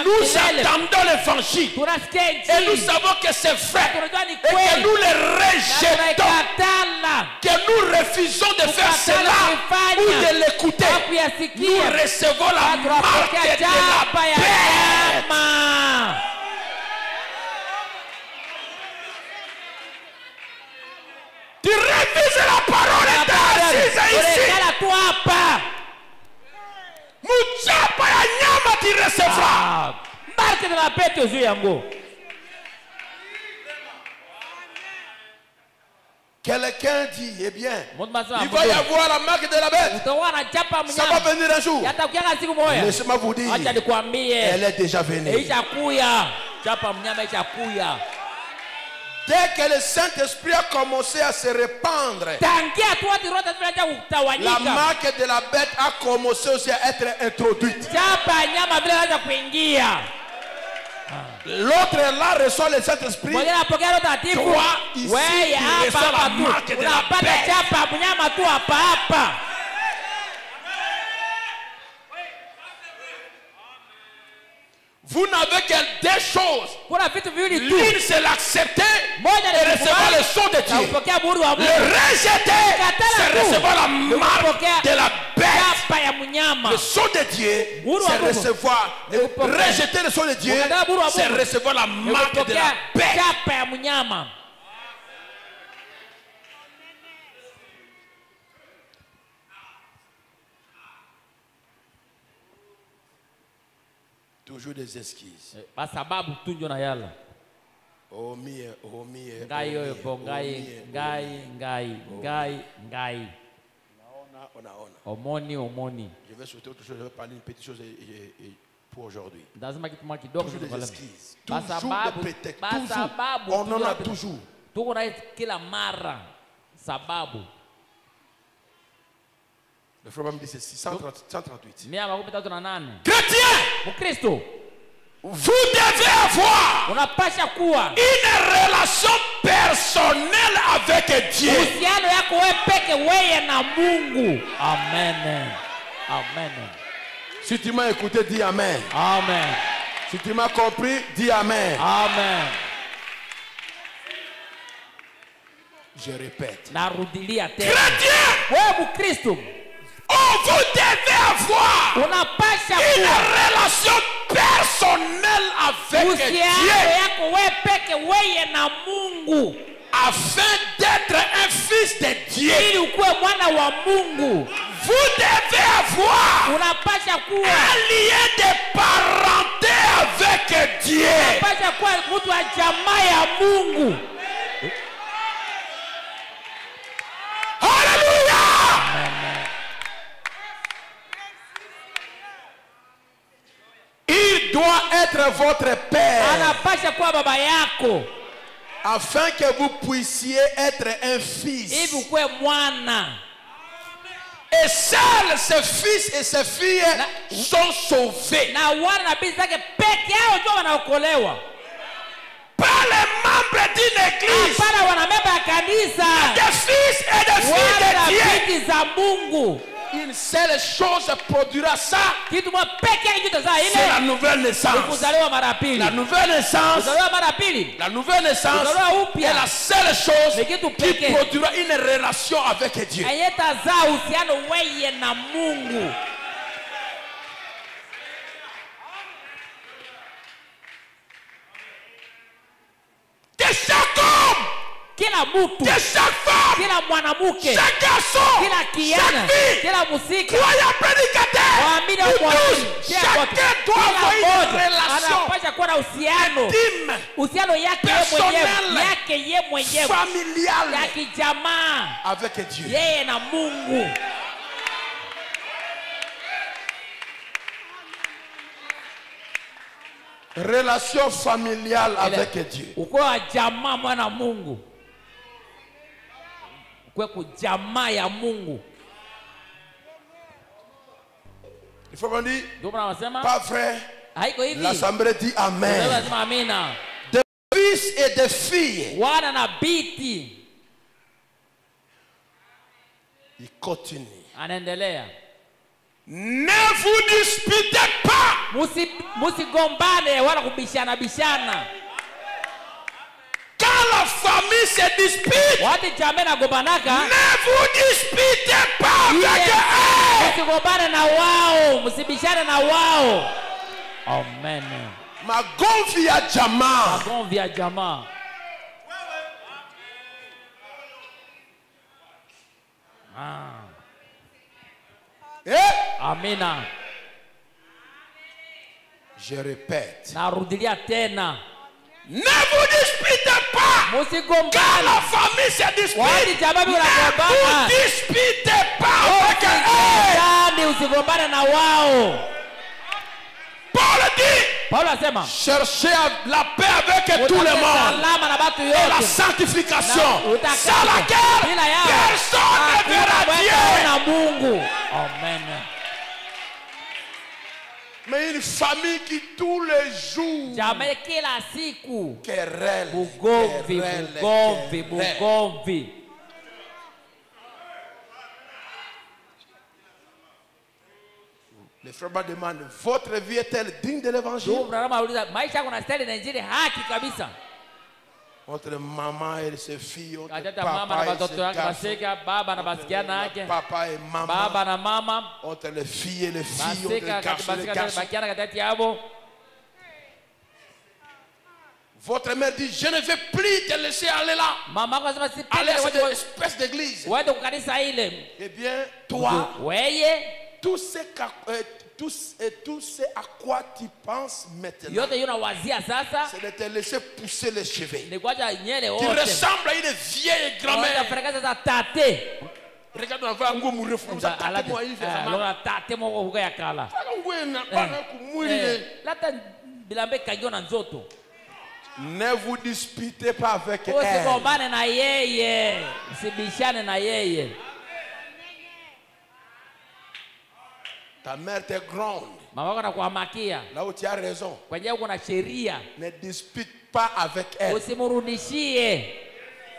nous attendons l'évangile et nous savons que c'est vrai et que nous le rejetons, que nous refusons de faire cela ou de l'écouter, nous recevons la marque de la bête. Tu refuses la parole et tu es ici. Muchapa ya nyama tu recevras. Marque de la bête aux yeux yango. Quelqu'un dit, eh bien, il va y avoir la marque de la bête. Ça va venir un jour. Laissez-moi vous dire, elle est déjà venue. Dès que le Saint-Esprit a commencé à se répandre, la marque de la bête a commencé aussi à être introduite. L'autre là reçoit le Saint-Esprit. Toi ici, tu reçois la marque de la bête. Vous n'avez que deux choses. L'une, c'est l'accepter et recevoir le son de Dieu. Le rejeter, c'est recevoir la marque de la bête. Le son de Dieu, c'est recevoir. Rejeter le son de Dieu, c'est recevoir la marque de la bête. Toujours des excuses. Omoni. Je vais souhaiter autre chose, je vais parler une petite chose pour aujourd'hui. Toujours des excuses. Toujours des prétextes. On en a toujours. Le frère me dit ceci, 138. Chrétien! Vous devez avoir unapasha kuwa une relation personnelle avec Dieu. uhusiano yako wewe peke wewe na Mungu. Amen. Amen. Si tu m'as écouté, dis amen. Amen. Si tu m'as compris, dis amen. Amen. Je répète. Narudilia tena. Chrétien, Wewe Mkristo, vous devez avoir unapasha une kuwa relation personnelle avec uhusiano Dieu yako wewe peke wewe na Mungu afin d'être un fils de Dieu. ili ukuwe mwana wa Mungu. Vous devez avoir Unapasha kuwa un lien de parenté avec Dieu. unapasha kuwa mtu wa jamaa ya Mungu. Alléluia. Il doit être votre père Anapasha kuwa baba yako afin que vous puissiez être un fils. hivi ukuwe mwana. Et seuls ses fils et ses filles sont sauvés. Na wana na binti zake peke yao ndio wanaokolewa. Pas les membres d'une église. Hapana wanamemba ya kanisa. Des fils et des filles Wana de Dieu. binti za Mungu. Une seule chose produira ça. Kitu moja peke yake kitazaa C'est la ile. nouvelle naissance. Kuzaliwa mara pili. La nouvelle naissance. Kuzaliwa mara pili. La nouvelle naissance Kuzaliwa upya. est la seule chose Ni kitu qui pekee. produira une relation avec Dieu. Ayetazaa uhusiano wewe na Mungu. Que chaque homme, Kila mtu, que chaque femme, kila mwanamke, chaque garçon, kila kijana, chaque fille, kila musika, croyant prédicateur, waamini au nous mwamini, tous, kila chacun wote, doit avoir kila une mmoja relation anapaswa kuwa na uhusiano, intime, uhusiano yake yeye mwenyewe, personnel, yake yeye mwenyewe, familiale ya kijamaa, avec Dieu. yeye na Mungu. Relation familiale avec Dieu. Ukuwe wa jamaa mwana Mungu, ukuwe kujamaa ya Mungu. Il faut qu'on dise, Ndio maana wanasema pas vrai. haiko hivi. L'assemblée dit amen. Lazima amina. Des fils et des filles. Wana na binti. Il continue. Anaendelea. Ne vous disputez pas. Musigombane wala kubishana bishana. Quand la famille se dispute, Wati jamaa na gombanaka, ne vous disputez pas avec eux. musigombane na wao, musibishane na wao. Amen. Magomvi ya jamaa. Magomvi ya jamaa. Amina. Je répète. Narudilia tena. Ne vous disputez pas. Quand Musigombane. la famille se dispute, Wati jamaa ne wanagombana. vous disputez pas avec eux. Usijane, usigombane na wao. Paul dit, Paulo anasema cherchez la paix avec tout le monde salama na batu et la yote. sanctification, Na sans laquelle bila yao personne ne verra hakuna Dieu. na Mungu. Amen. Mais une famille qui tous les jours Jamaa kila siku querelle, bugomvi, querelle, bugomvi, querelle. bugomvi. Les frères demandent, votre vie est-elle digne de l'évangile? Ndio Abraham auliza maisha yako na style na injili haki kabisa. Votre maman et ses filles, votre Hata mama na papa et watoto ses wake garçons, baseka, baba na basikiana yake, papa et maman, baba na mama entre les filles et les filles, entre les baseka garçons et les basika garçons. bakiana katikati yao. Votre mère dit, je ne vais plus te laisser aller là. Mama yako anasema Aller à cette sipende espèce d'église. waende kukanisa ile. Eh bien, toi, Weye tout ce à quoi tu penses maintenant, yote yunawazia sasa c'est de te laisser pousser les cheveux. ni kwacha nyele Tu wote. ressembles à une vieille grand-mère. Unafanya sasa tate. Regarde, on va nguo mrefu. Tate-moi hivi. Alora tate moko huko ya kala. Nguo inabana kumwili. Lata bilambe kagio na nzoto. Ne vous disputez pas avec elle. Usigombane na yeye. Usibishane na yeye. Ta mère t'est grande. Mama wako anakuhamakia. Là où tu as raison. Kwenye uko na sheria. Ne dispute pas avec elle. Usimrudishie.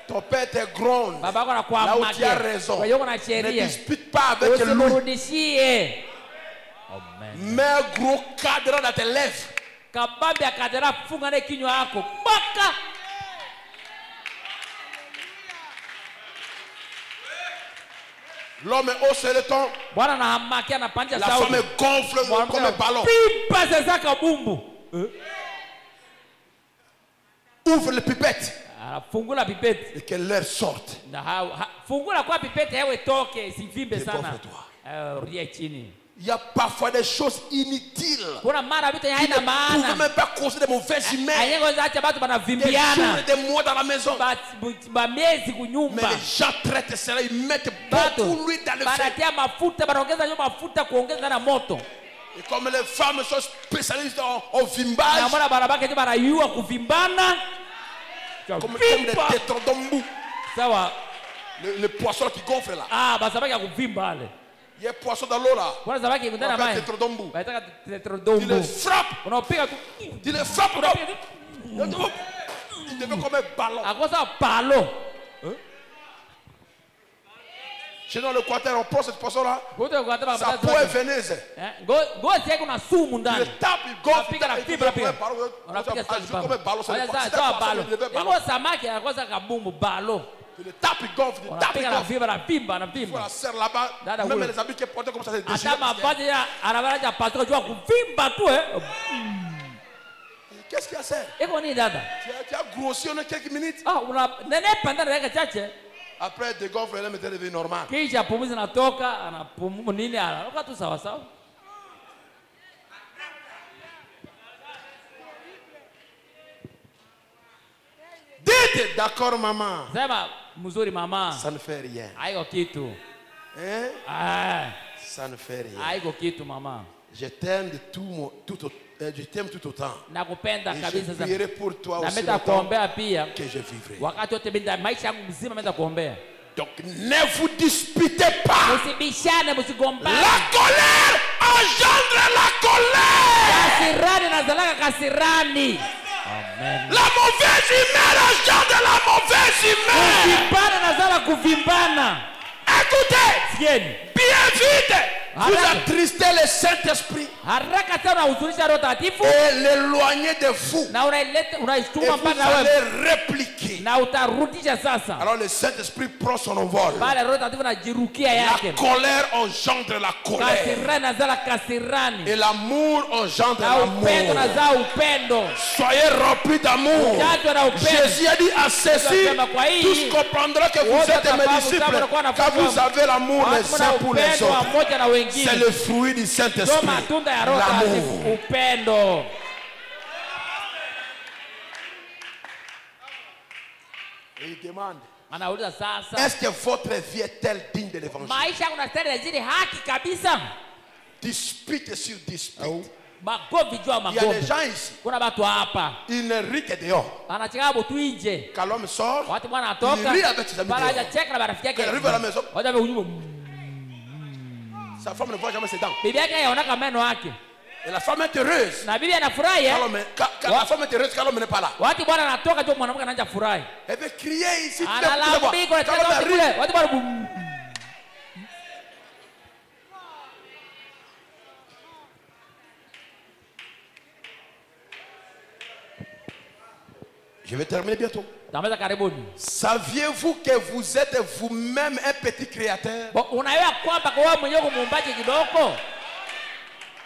Ton père te gronde. Baba wako Là où anakuhamakia. tu as raison. Kwenye uko na Ne sheria. dispute pas avec lui. Usimrudishie. Amen. Mets un gros cadre dans tes lèvres. Kabambi akadera funga na kinywa yako. Baka. L'homme hausse le ton. Bwana anahamakia anapanja La sauti. femme gonfle comme un ballon. Pipa sasa kabumbu. Ouvre les pipettes Fungula pipette. et que l'air sorte. Fungula kwa pipette hewe toke isivimbe sana. Dégonfle-toi. Rudia chini. Il y a parfois des choses inutiles. Kuna mara vitu Qui haina ne maana. pouvent même pas causer de mauvaises humeurs. Ayengo zacha batu Des banavimbiana. jours et des mois dans la maison. Ba miezi Mais kunyumba. les gens traitent cela, ils mettent Batu beaucoup d'huile dans le feu. banatia mafuta banaongeza nyo mafuta kuongeza na moto. Et comme les femmes sont spécialistes au vimbage, Na mbona barabaka tu banayua kuvimbana. comme des tétrodombous, Sawa. le poisson qui gonfle là. Ah, basabaki ya kuvimba ale. Il y a un poisson dans l'eau là. Kuna sabaki On ndani appelle mai. tétrodombou. Baitaka Tu le tetrodombo. frappes, Unapiga tu. tu le frappes. Il devient comme un ballon. Akosa palo. Chez nous, le quartier, on prend cette poisson-là. Goto kwa taba Sa peau est veineuse. Gozi yake kuna sumu Il ndani. le tape, il gonfle. Unapiga na Il fibra devient pia. comme un ballon. Unapiga Ça joue comme un ballon sur le poisson. C'est un sawa poisson, balo. il devient ballon. Iko samaki akosa kabumbu balo. Il le tape, il gonfle. Il tape, il Unapiga na gonfle. fibra na pimba na Il pimba. la serre là-bas. Dada Même ule. les habits qui portent comme ça, c'est déchiré. Hata mavazi ya anabaraja pasoko jua kuvimba tu Qu'est-ce qu'il y a, ça? Iko nini dada? Tu as grossi en quelques minutes. Una nenepa ndani dakika chache. Après, dégonfle, elle est devenue normale. Kisha pumuzi natoka, anapumu nini anaruka tu sawa sawa. Dites, d'accord, maman. Sema mzuri mama. Ça ne fait rien. Haiko kitu. Hein? Ah, Ça ne fait rien. haiko kitu mama. Je t'aime de je t'aime tout autant. Nakupenda Et kabisa je sana. prierai pour toi Na aussi meta longtemps kuombea pia. que je vivrai. Wakati wote mimi maisha yangu mzima meta kuombea. Donc ne vous disputez pas. Msibishane, msigombane. La colère engendre la colère. Kasirani nazalaka kasirani. Amen. La mauvaise humeur engendre la mauvaise humeur. Kuvimbana nazala kuvimbana. Écoutez, Sikieni. bien vite, vous Haraka. attristez le Saint-Esprit Haraka sana unahuzunisha Roho Takatifu et l'éloignez de vous. na Et unaishtuma vous mpaka na wewe allez répliquer. na utarudisha sasa. Alors le Saint-Esprit prend son envol. Pale Roho Takatifu anajirukia La yake. colère engendre la colère. Kasirani nazala kasirani. Et l'amour engendre Na upendo l'amour. nazaa upendo. Soyez remplis d'amour. Jazwa na upendo. Jésus a dit à ceci, tous comprendront que vous êtes mes disciples quand vous avez l'amour les uns pour les Upendo wa autres. moja na wengine. C'est le fruit du Ndio Saint-Esprit. matunda ya Roho Takatifu, L'amour. upendo. Et il demande, Anauliza sasa, est-ce que votre vie est-elle digne de l'évangile? maisha yangu nastahili zile haki kabisa? Dispute sur dispute. Magovi juu ya Il y a des magovi. gens ici, Kuna watu hapa ils ne rient que dehors. anacheka butu nje. Quand l'homme sort, Watu bwana il anatoka rit avec ses amis bala dehors. hajacheka na marafiki yake. Quand il arrive à la maison, Watu wameunyuma. sa femme ne voit jamais ses dents. Bibi yake anaona meno yake. Et la femme est heureuse. Na bibi anafurahi. Quand la femme est heureuse, quand l'homme n'est pas là. Watu bwana anatoka tu mwanamke anaanza furahi. Elle veut crier ici. Analalamika na Quand l'homme kule. arrive, Watu bwana je vais terminer bientôt. tameza karibuni. Saviez-vous que vous êtes vous-même un petit créateur? Unaelewa kwamba kwa wewe mwenyewe muumbaji kidogo?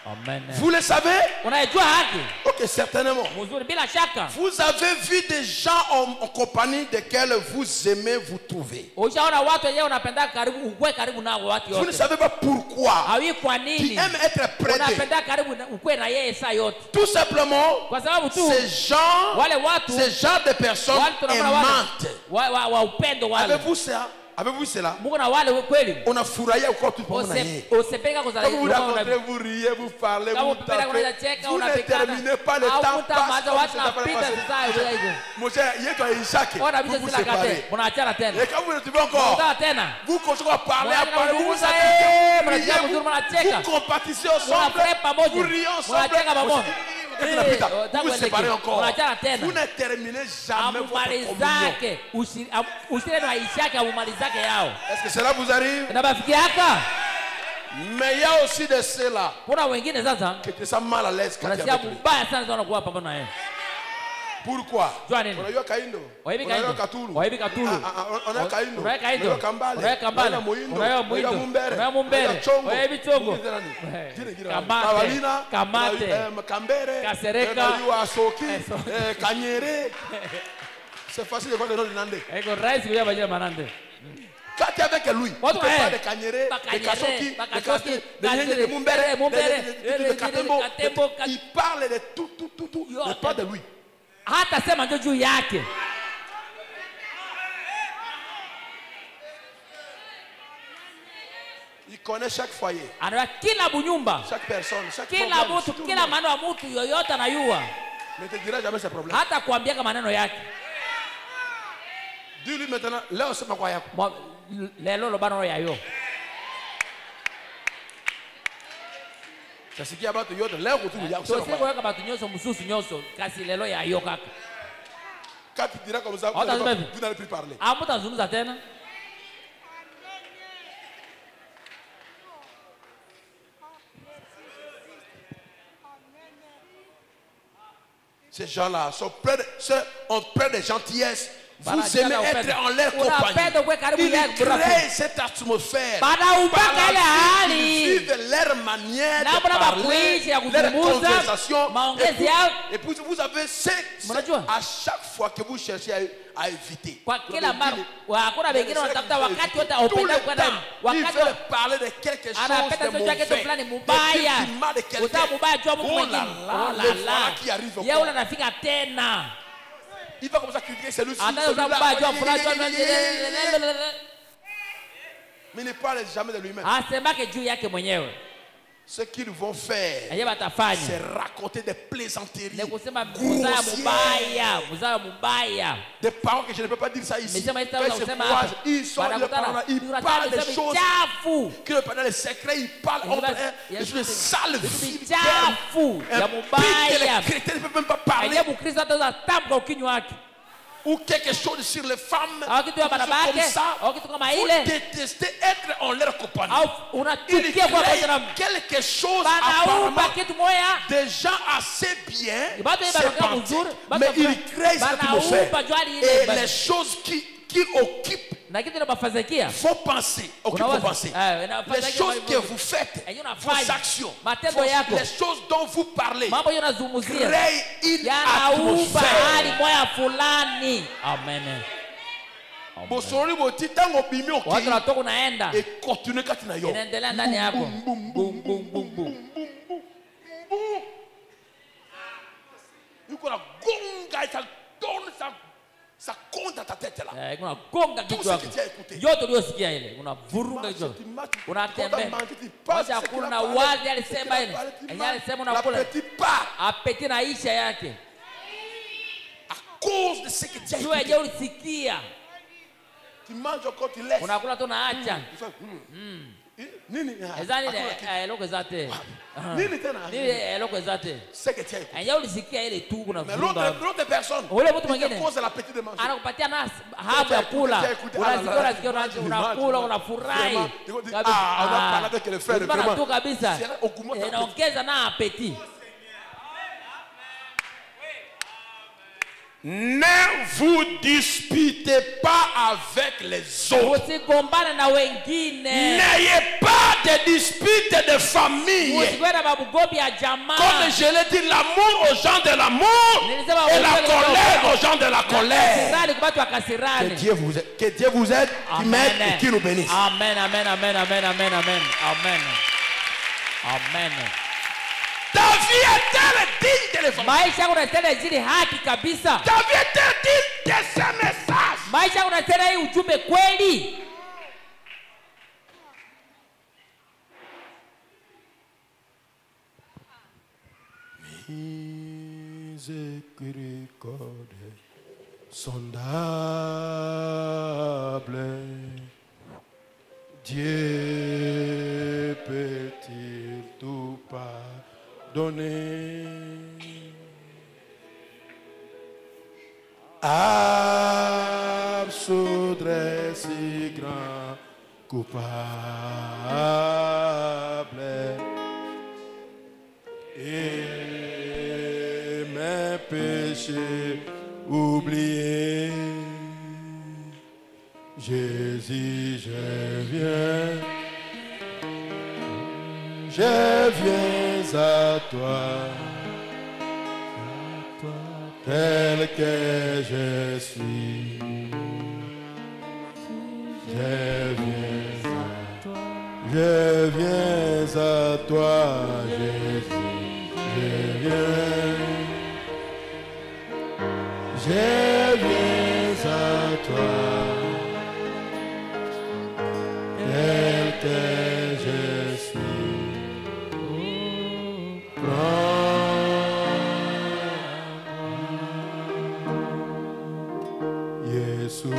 Amen. Vous le savez? Unajua haki? Ok, certainement. Mzuri bila shaka. Vous avez vu des gens en compagnie desquels vous aimez vous trouver. Ushaona watu wenyewe unapenda karibu ukwe karibu nao watu Vous ne yote. savez pas pourquoi. Hawi kwa Qui nini? aiment être près d'eux. Unapenda karibu ukwe na yeye saa yote. Tout simplement, Kwa sababu tu ces gens, wale watu ces genres de personnes wale tunaona aimantes. wa upendo wale. Avez-vous ça? Avez-vous cela? On a fourraillé encore tout le monde. Quand vous rencontrez, vous riez, vous parlez, vous tapez. Vous ne terminez pas le temps. Mon cher, il y a Isaac. Vous vous séparez. Et quand vous retrouvez encore, vous continuez à parler, vous vous accueillez, vous compatissez ensemble, vous riez ensemble. Vous vous séparez encore. Vous ne terminez jamais votre communion. Est-ce que cela vous arrive? Mais il y a aussi de ceux-là qui te sentent mal à l'aise quand tu es avec lui. Pourquoi? On a eu Kaindo, on a eu Katulu, on a eu Kaindo, on a eu Kambale, on a eu Moindo, on a eu Mumbere, on a eu Chongo, on a eu Kavalina, Kambere, on a eu Asoki, Kanyere. C'est facile de voir le nom de Nandé. Quand tu es avec lui, tu parles de Kanyere, de Kasoki, de Kasté, de Mumbere, de Katembo. Il parle de tout, il parle de lui. Il connaît chaque foyer, chaque personne, chaque problème. Mais ne te dira jamais ses problèmes. Dis-lui maintenant, là, c'est pas quoi. C'est ce qui a battu Yoda. Là, où tu dis, quand tu diras comme ça, vous n'allez plus parler. Ces gens-là ont peur de gentillesse. Vous aimez être en leur compagnie. Ils créent cette atmosphère. Ils vivent leur manière de parler, leur conversation. Et puis vous avez à chaque fois que vous cherchez à éviter. Tout le temps, ils veulent parler de quelque chose de mauvais, de mal de quelqu'un. Oh là là, le voilà qui arrive encore. Il va comme ça critiquer celui-ci. Mais il ne parle jamais de lui-même. Ce qu'ils vont faire, c'est raconter des plaisanteries des paroles que je ne peux pas dire ça ici. Ils sont les parents, ils parlent des choses que pendant les secrets, ils parlent entre eux des choses sales, vides, que les chrétiens ne peuvent même pas parler. Ou quelque chose sur les femmes, comme ça, vous détestez être en leur compagnie. Ils créent quelque chose apparemment des gens assez bien, mais ils créent cette atmosphère. Et les choses qui occupent vos pensées, les choses que vous faites, vos actions, les choses dont vous parlez, créent une atmosphère. Amen. Et continue quand tu n'as ça compte dans ta tête là. Tout ce que tu as écouté. À cause de ce que tu as écouté. Tu manges encore, tu laisses. Nini c'est que tu as écouté. Mais l'autre personne, il te cause l'appétit de manger. Ne vous disputez pas avec les autres. N'ayez pas de disputes de famille. Comme je l'ai dit, l'amour aux gens de l'amour et la colère aux gens de la colère. Que Dieu vous aide, qui m'aide et qui nous bénisse. Amen, amen, amen, amen, amen, amen, amen. Amen. Ta vie est-elle digne de l'évangile? Ta vie est-elle digne de ce message? miséricorde sondable. Dieu peut-il tout pardonner? Absoudre si grand coupable et mes péchés oubliés. Jésus, je viens à toi, tel que je suis. Je viens à toi, Jésus, je viens à toi, tel que je suis. Prends Jésus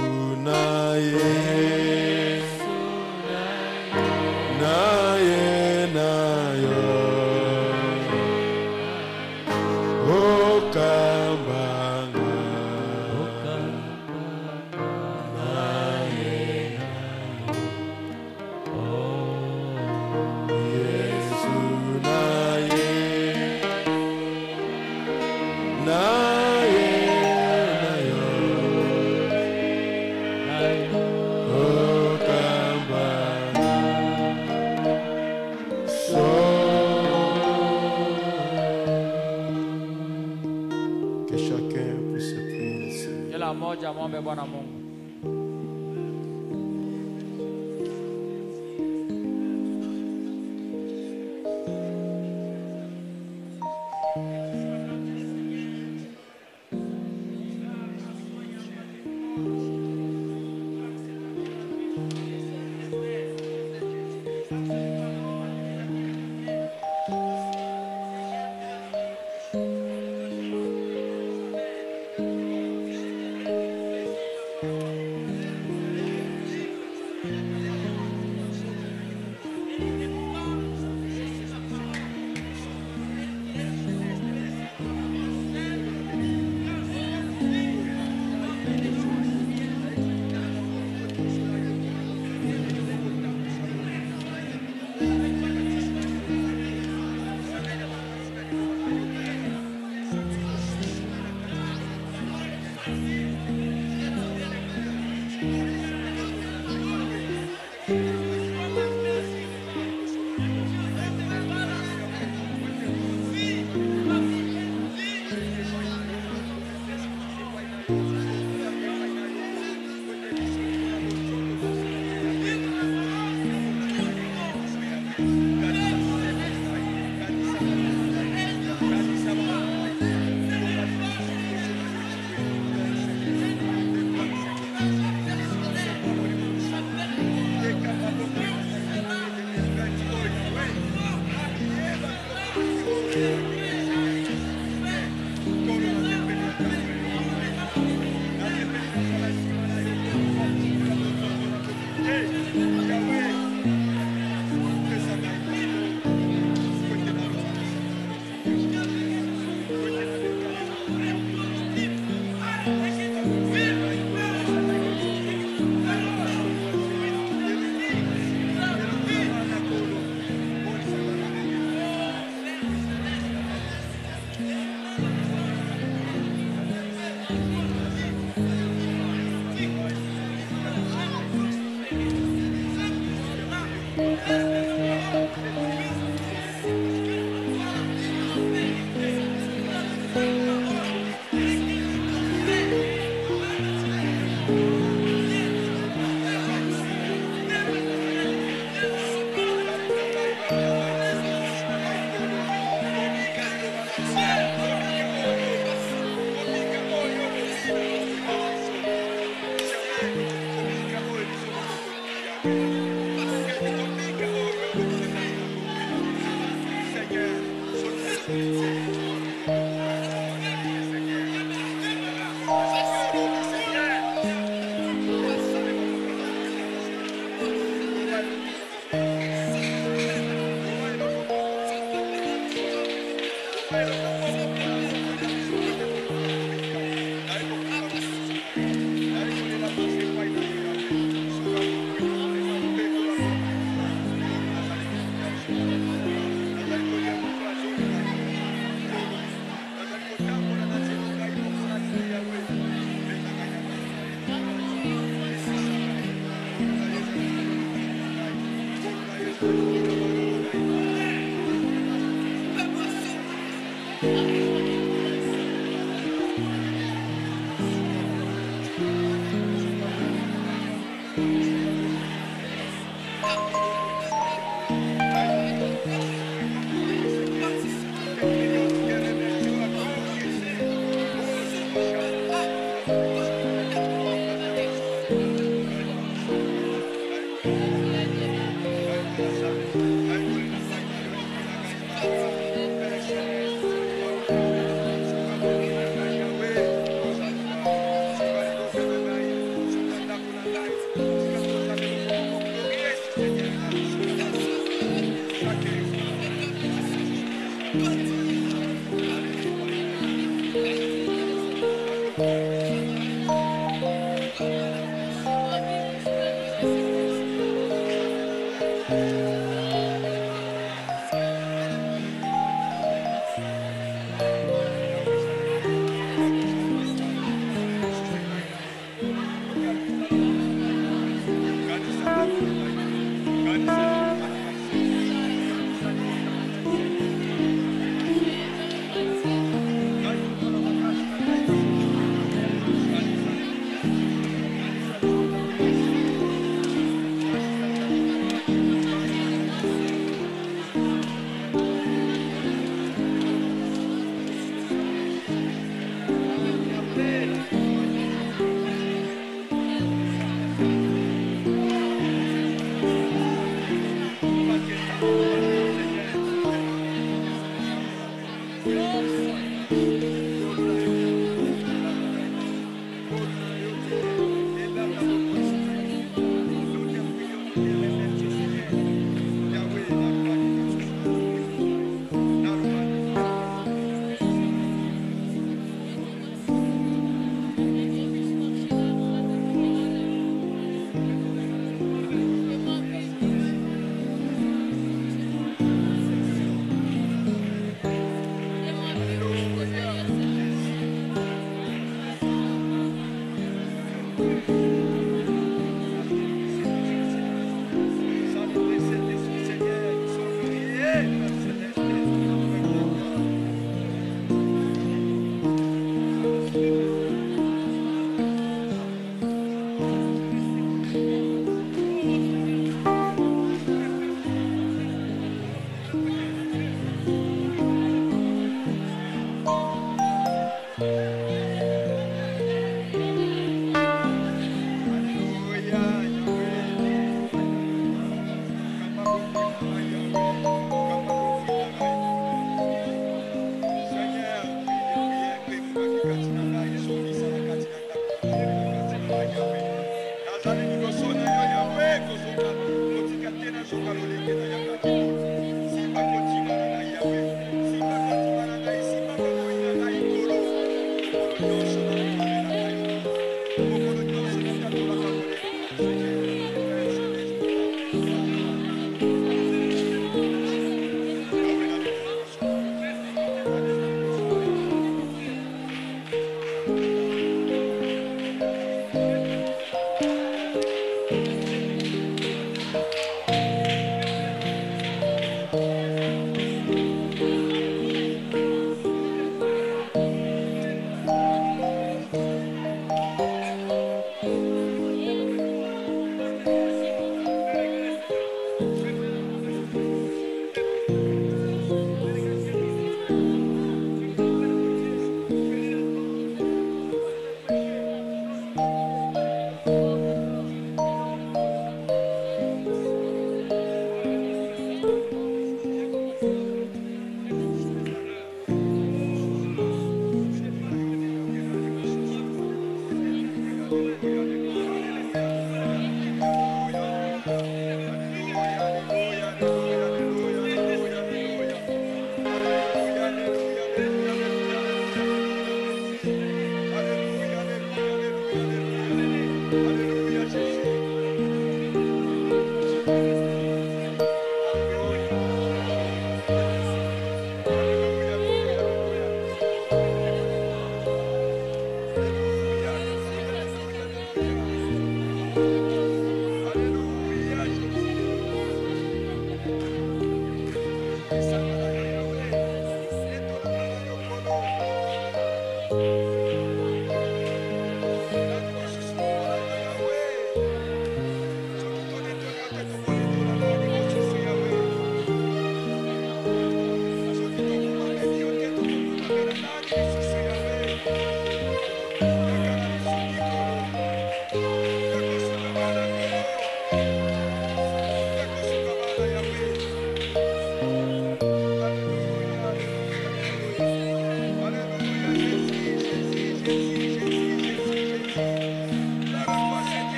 Mwombe Bwana Mungu.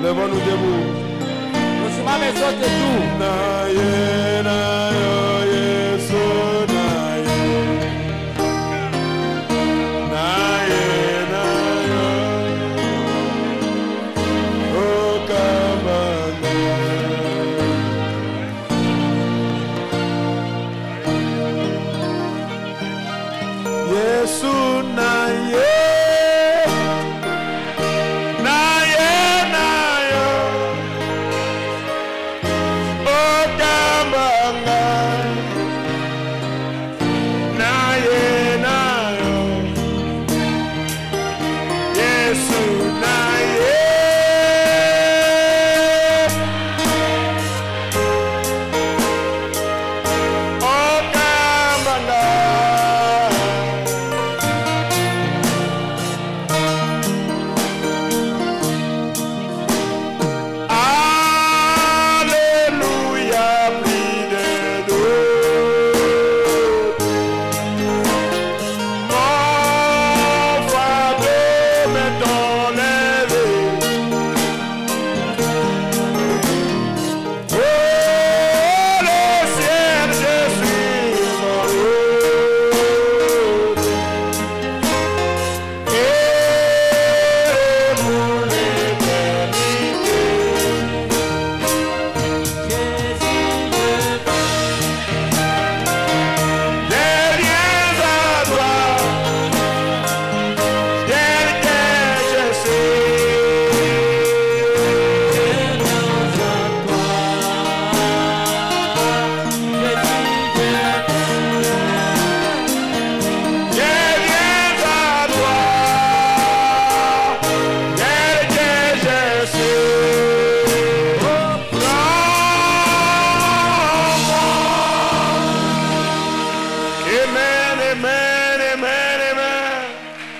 Levons-nous debout.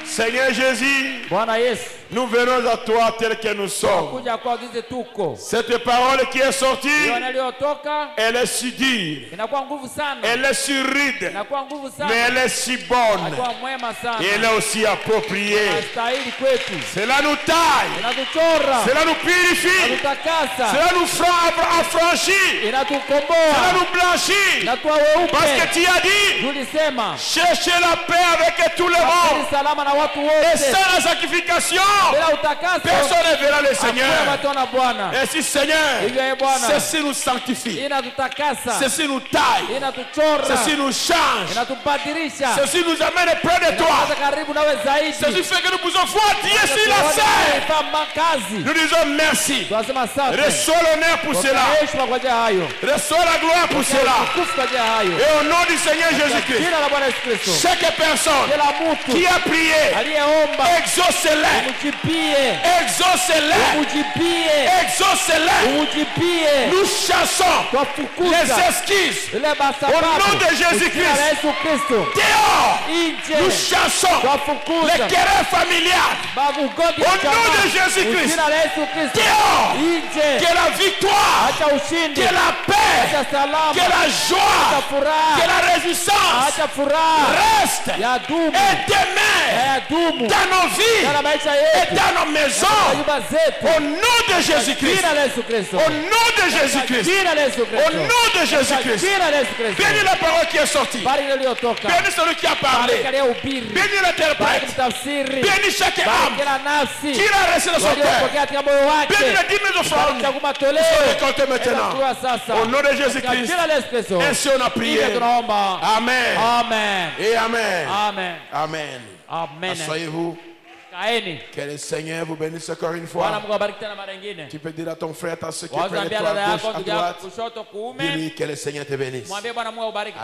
Seigneur Jésus, nous venons à toi tel que nous sommes. Cette parole qui est sortie, elle est si dure, elle est si rude, mais elle est si bonne et elle est aussi appropriée. Cela nous taille, cela nous purifie, cela nous affranchit, cela nous blanchit. Parce que tu as dit, cherchez la paix avec tout le monde. Et sans la sanctification, personne ne verra le Seigneur. Et si Seigneur, ceci nous sanctifie, ceci nous taille, ceci nous change, ceci nous amène près de toi, ceci fait que nous pouvons voir Dieu sur la scène. Nous disons merci. Reçois l'honneur pour cela, reçois la gloire pour cela. Et au nom du Seigneur Jésus-Christ, chaque personne qui a prié Exaucez-les. Exaucez-les. Exaucez-les. Nous chassons les esquisses au nom de Jésus-Christ. Dehors. Nous chassons les querelles familiales au nom de Jésus-Christ. Dehors. Que la victoire, que la paix, que la joie, que la résistance reste et demeure dans nos vies et dans nos maisons au nom de Jésus-Christ. Au nom de Jésus-Christ. Au nom de Jésus-Christ. Bénis la parole qui est sortie. Bénis celui qui a parlé. Bénis l'interprète. Bénis chaque âme qui a resté dans son cœur. Bénis les 10 000 offrandes. Récoltez maintenant. Au nom de Jésus-Christ. Ainsi on a prié. Amen. Amen. Et amen. Amen. Amen. Amen. Asseyez-vous. Que le Seigneur vous bénisse encore une fois. Tu peux dire à ton frère, à ceux qui prennent à gauche, à droite, dis-lui que le Seigneur te bénisse. Amen.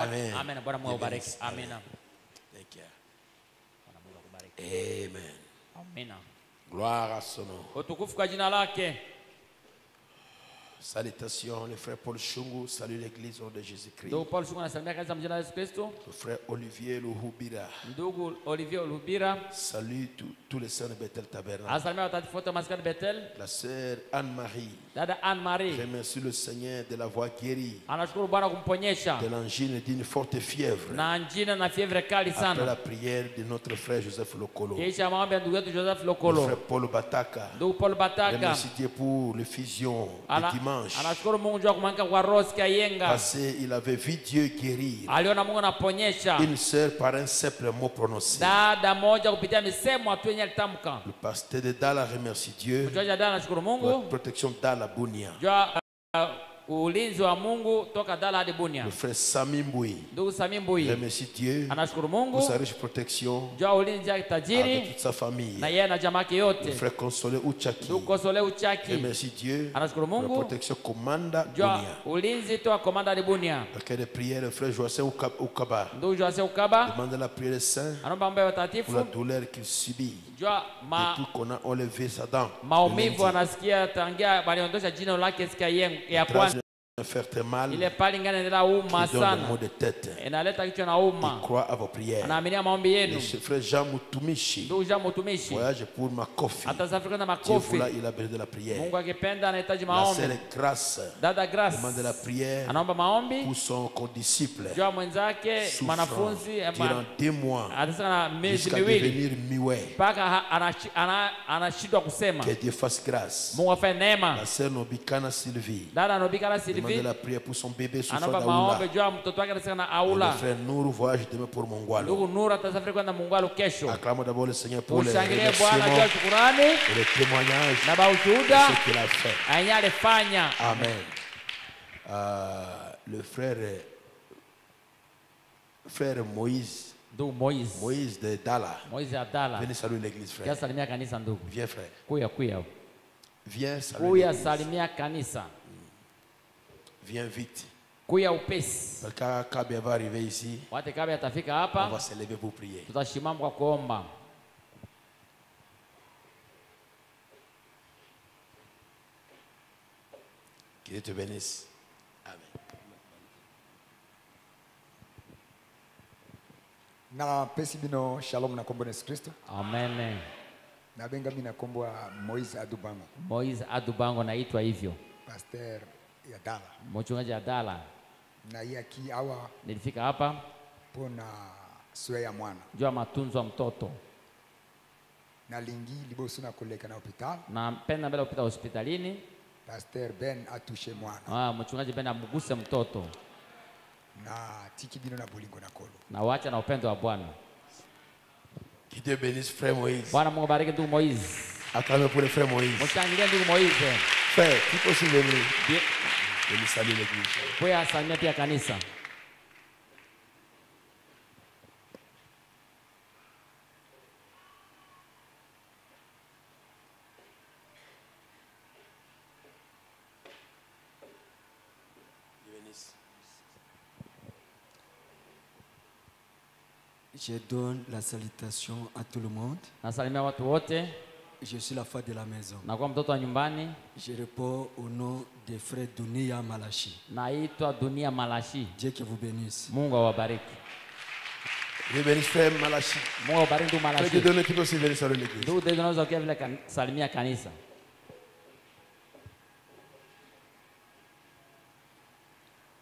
Amen. Amen. Amen. Gloire à son nom. Salutations, le frère Paul Chungu, salue l'église au nom de Jésus-Christ. Le frère Olivier Luhubira, salue tous les sœurs de Bethel Tabernacle. La sœur Anne-Marie, remercie le Seigneur de l'avoir guérie de l'angine d'une forte fièvre. Après la prière de notre frère Joseph Lokolo. Le frère Paul Bataka, remercie Dieu pour l'effusion du dimanche. Passé, il avait vu Dieu guérir une sœur par un simple mot prononcé. Le pasteur de Dala remercie Dieu pour la protection d'Ala Bunia. ulinzi wa Mungu toka Dala hadi Bunia. Le frère Sami Mbui, ndugu Sami Mbui, remercie Dieu, anashukuru Mungu pour sa riche protection, jua ulinzi yake tajiri, toute sa famille, na yeye na jamaa yake yote. Le frère Consolé Uchaki, ndugu Consolé Uchaki, remercie Dieu, anashukuru Mungu pour la protection commanda Bunia, ulinzi toka commanda hadi Bunia. Pour de prière, le frère Joacin Ukaba, ndugu Joacin Ukaba, demande la prière des saints, anaomba maombi ya watakatifu pour la douleur qu'il subit, jua depuis qu'on a enlevé sa dent, maumivu anasikia tangia waliondosha jino lake siku ya kwanza. Faire très mal, il est pas lingana ndio uma sana, il de tête, inaleta kichwa na uma, il croit à vos prières, anaaminia maombi yenu. Le frère Jean Mutumishi, ndio Jean Mutumishi, voyage pour Makofi, atasafiri na Makofi, il a besoin de la prière. Mungu akipenda anahitaji maombi. La sœur Grâce, dada Grâce, demande la prière, anaomba maombi pour son condisciple, jua mwenzake mwanafunzi durant 2 mois, atasana miezi miwili, mpaka anashindwa kusema. Que Dieu fasse grâce. Mungu afanye neema. La sœur Nobikana Sylvie, dada Nobikana Sylvie, demande la prière pour son bébé sous Aoula. Le frère Nour voyage demain pour Mongwalo. Acclamons d'abord le Seigneur pour les remerciements et les témoignages de ce qu'il a fait. Amen. Le frère Moïse de Dala, venez saluer l'église, frère. Viens, frère. Viens saluer l'église. Viens vite. Kuya upesi. Quand Kabe va arriver ici, on va se lever pour prier. Tutashimama kwa kuomba. Que Dieu te bénisse. Amen. Na pesi bino shalom na kombo Yesu Kristo. Amen. Na benga mimi na kombo Moise Adubango. Moise Adubango naitwa hivyo. Pastor ya Dala. Mchungaji ya Dala. Na yaki awa nilifika hapa pona soya ya mwana. Jua matunzo ya mtoto. Na lingi liboso na koleka na hospital. Na penda mbele kupita hospitalini. Pastor Ben atushe mwana. Mchungaji Ben amguse mtoto. Na tiki bino na bolingo na kolo. Na wacha na upendo wa Bwana. Que Dieu bénisse frère Moïse. Bwana Mungu bariki ndugu Moïse. Acclamez pour le frère Moïse. Mshangilie ndugu Moïse. Frère, qui peut se venir? Venez saluer l'église. Poya salimia pia kanisa. Je donne la salutation à tout le monde. Je suis la foi de la maison. Je réponds au nom de frère Dunia Malachi. Dieu qui vous bénisse. Je bénisse frère Malachi. Frère de donner qui peut aussi venir saluer l'église.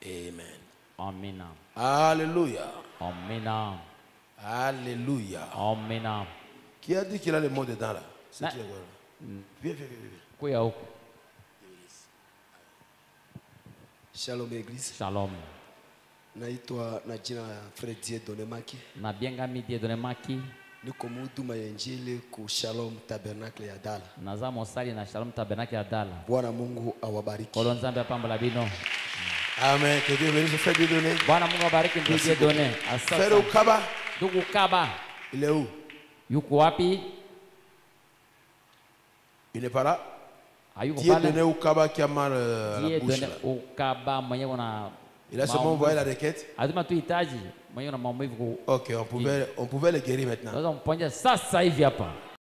Amen. Amen. Alléluia. Amen. Alléluia. Amen. Qui a dit qu'il a le mot dedans là? C'est qui? Viens. Shalom église. Shalom. Naitwa na jina Fred Dieudonné Maki. Na Biengami Dieudonné Maki. Niko mhuduma ya injili ku Shalom Tabernacle ya Dala. Naza mosali na Shalom Tabernacle ya Dala. Bwana Mungu awabariki. Kolonzambe apambola bino. Amen. Que Dieu bénisse frère Dieudonné. Bwana Mungu awabariki ndugu Dieudonné. Frère Ukaba. Ndugu Kaba. Il est où? Yuko wapi? Il n'est pas là. Hayuko pale. Dieudonné Ukaba qui a mal à la bouche. Dieudonné Ukaba mwenye una. Il a seulement envoyé la requête. Azima tuhitaji mwenye una maumivu. OK, on pouvait le guérir maintenant. Sasa mponja sasa hivi hapa.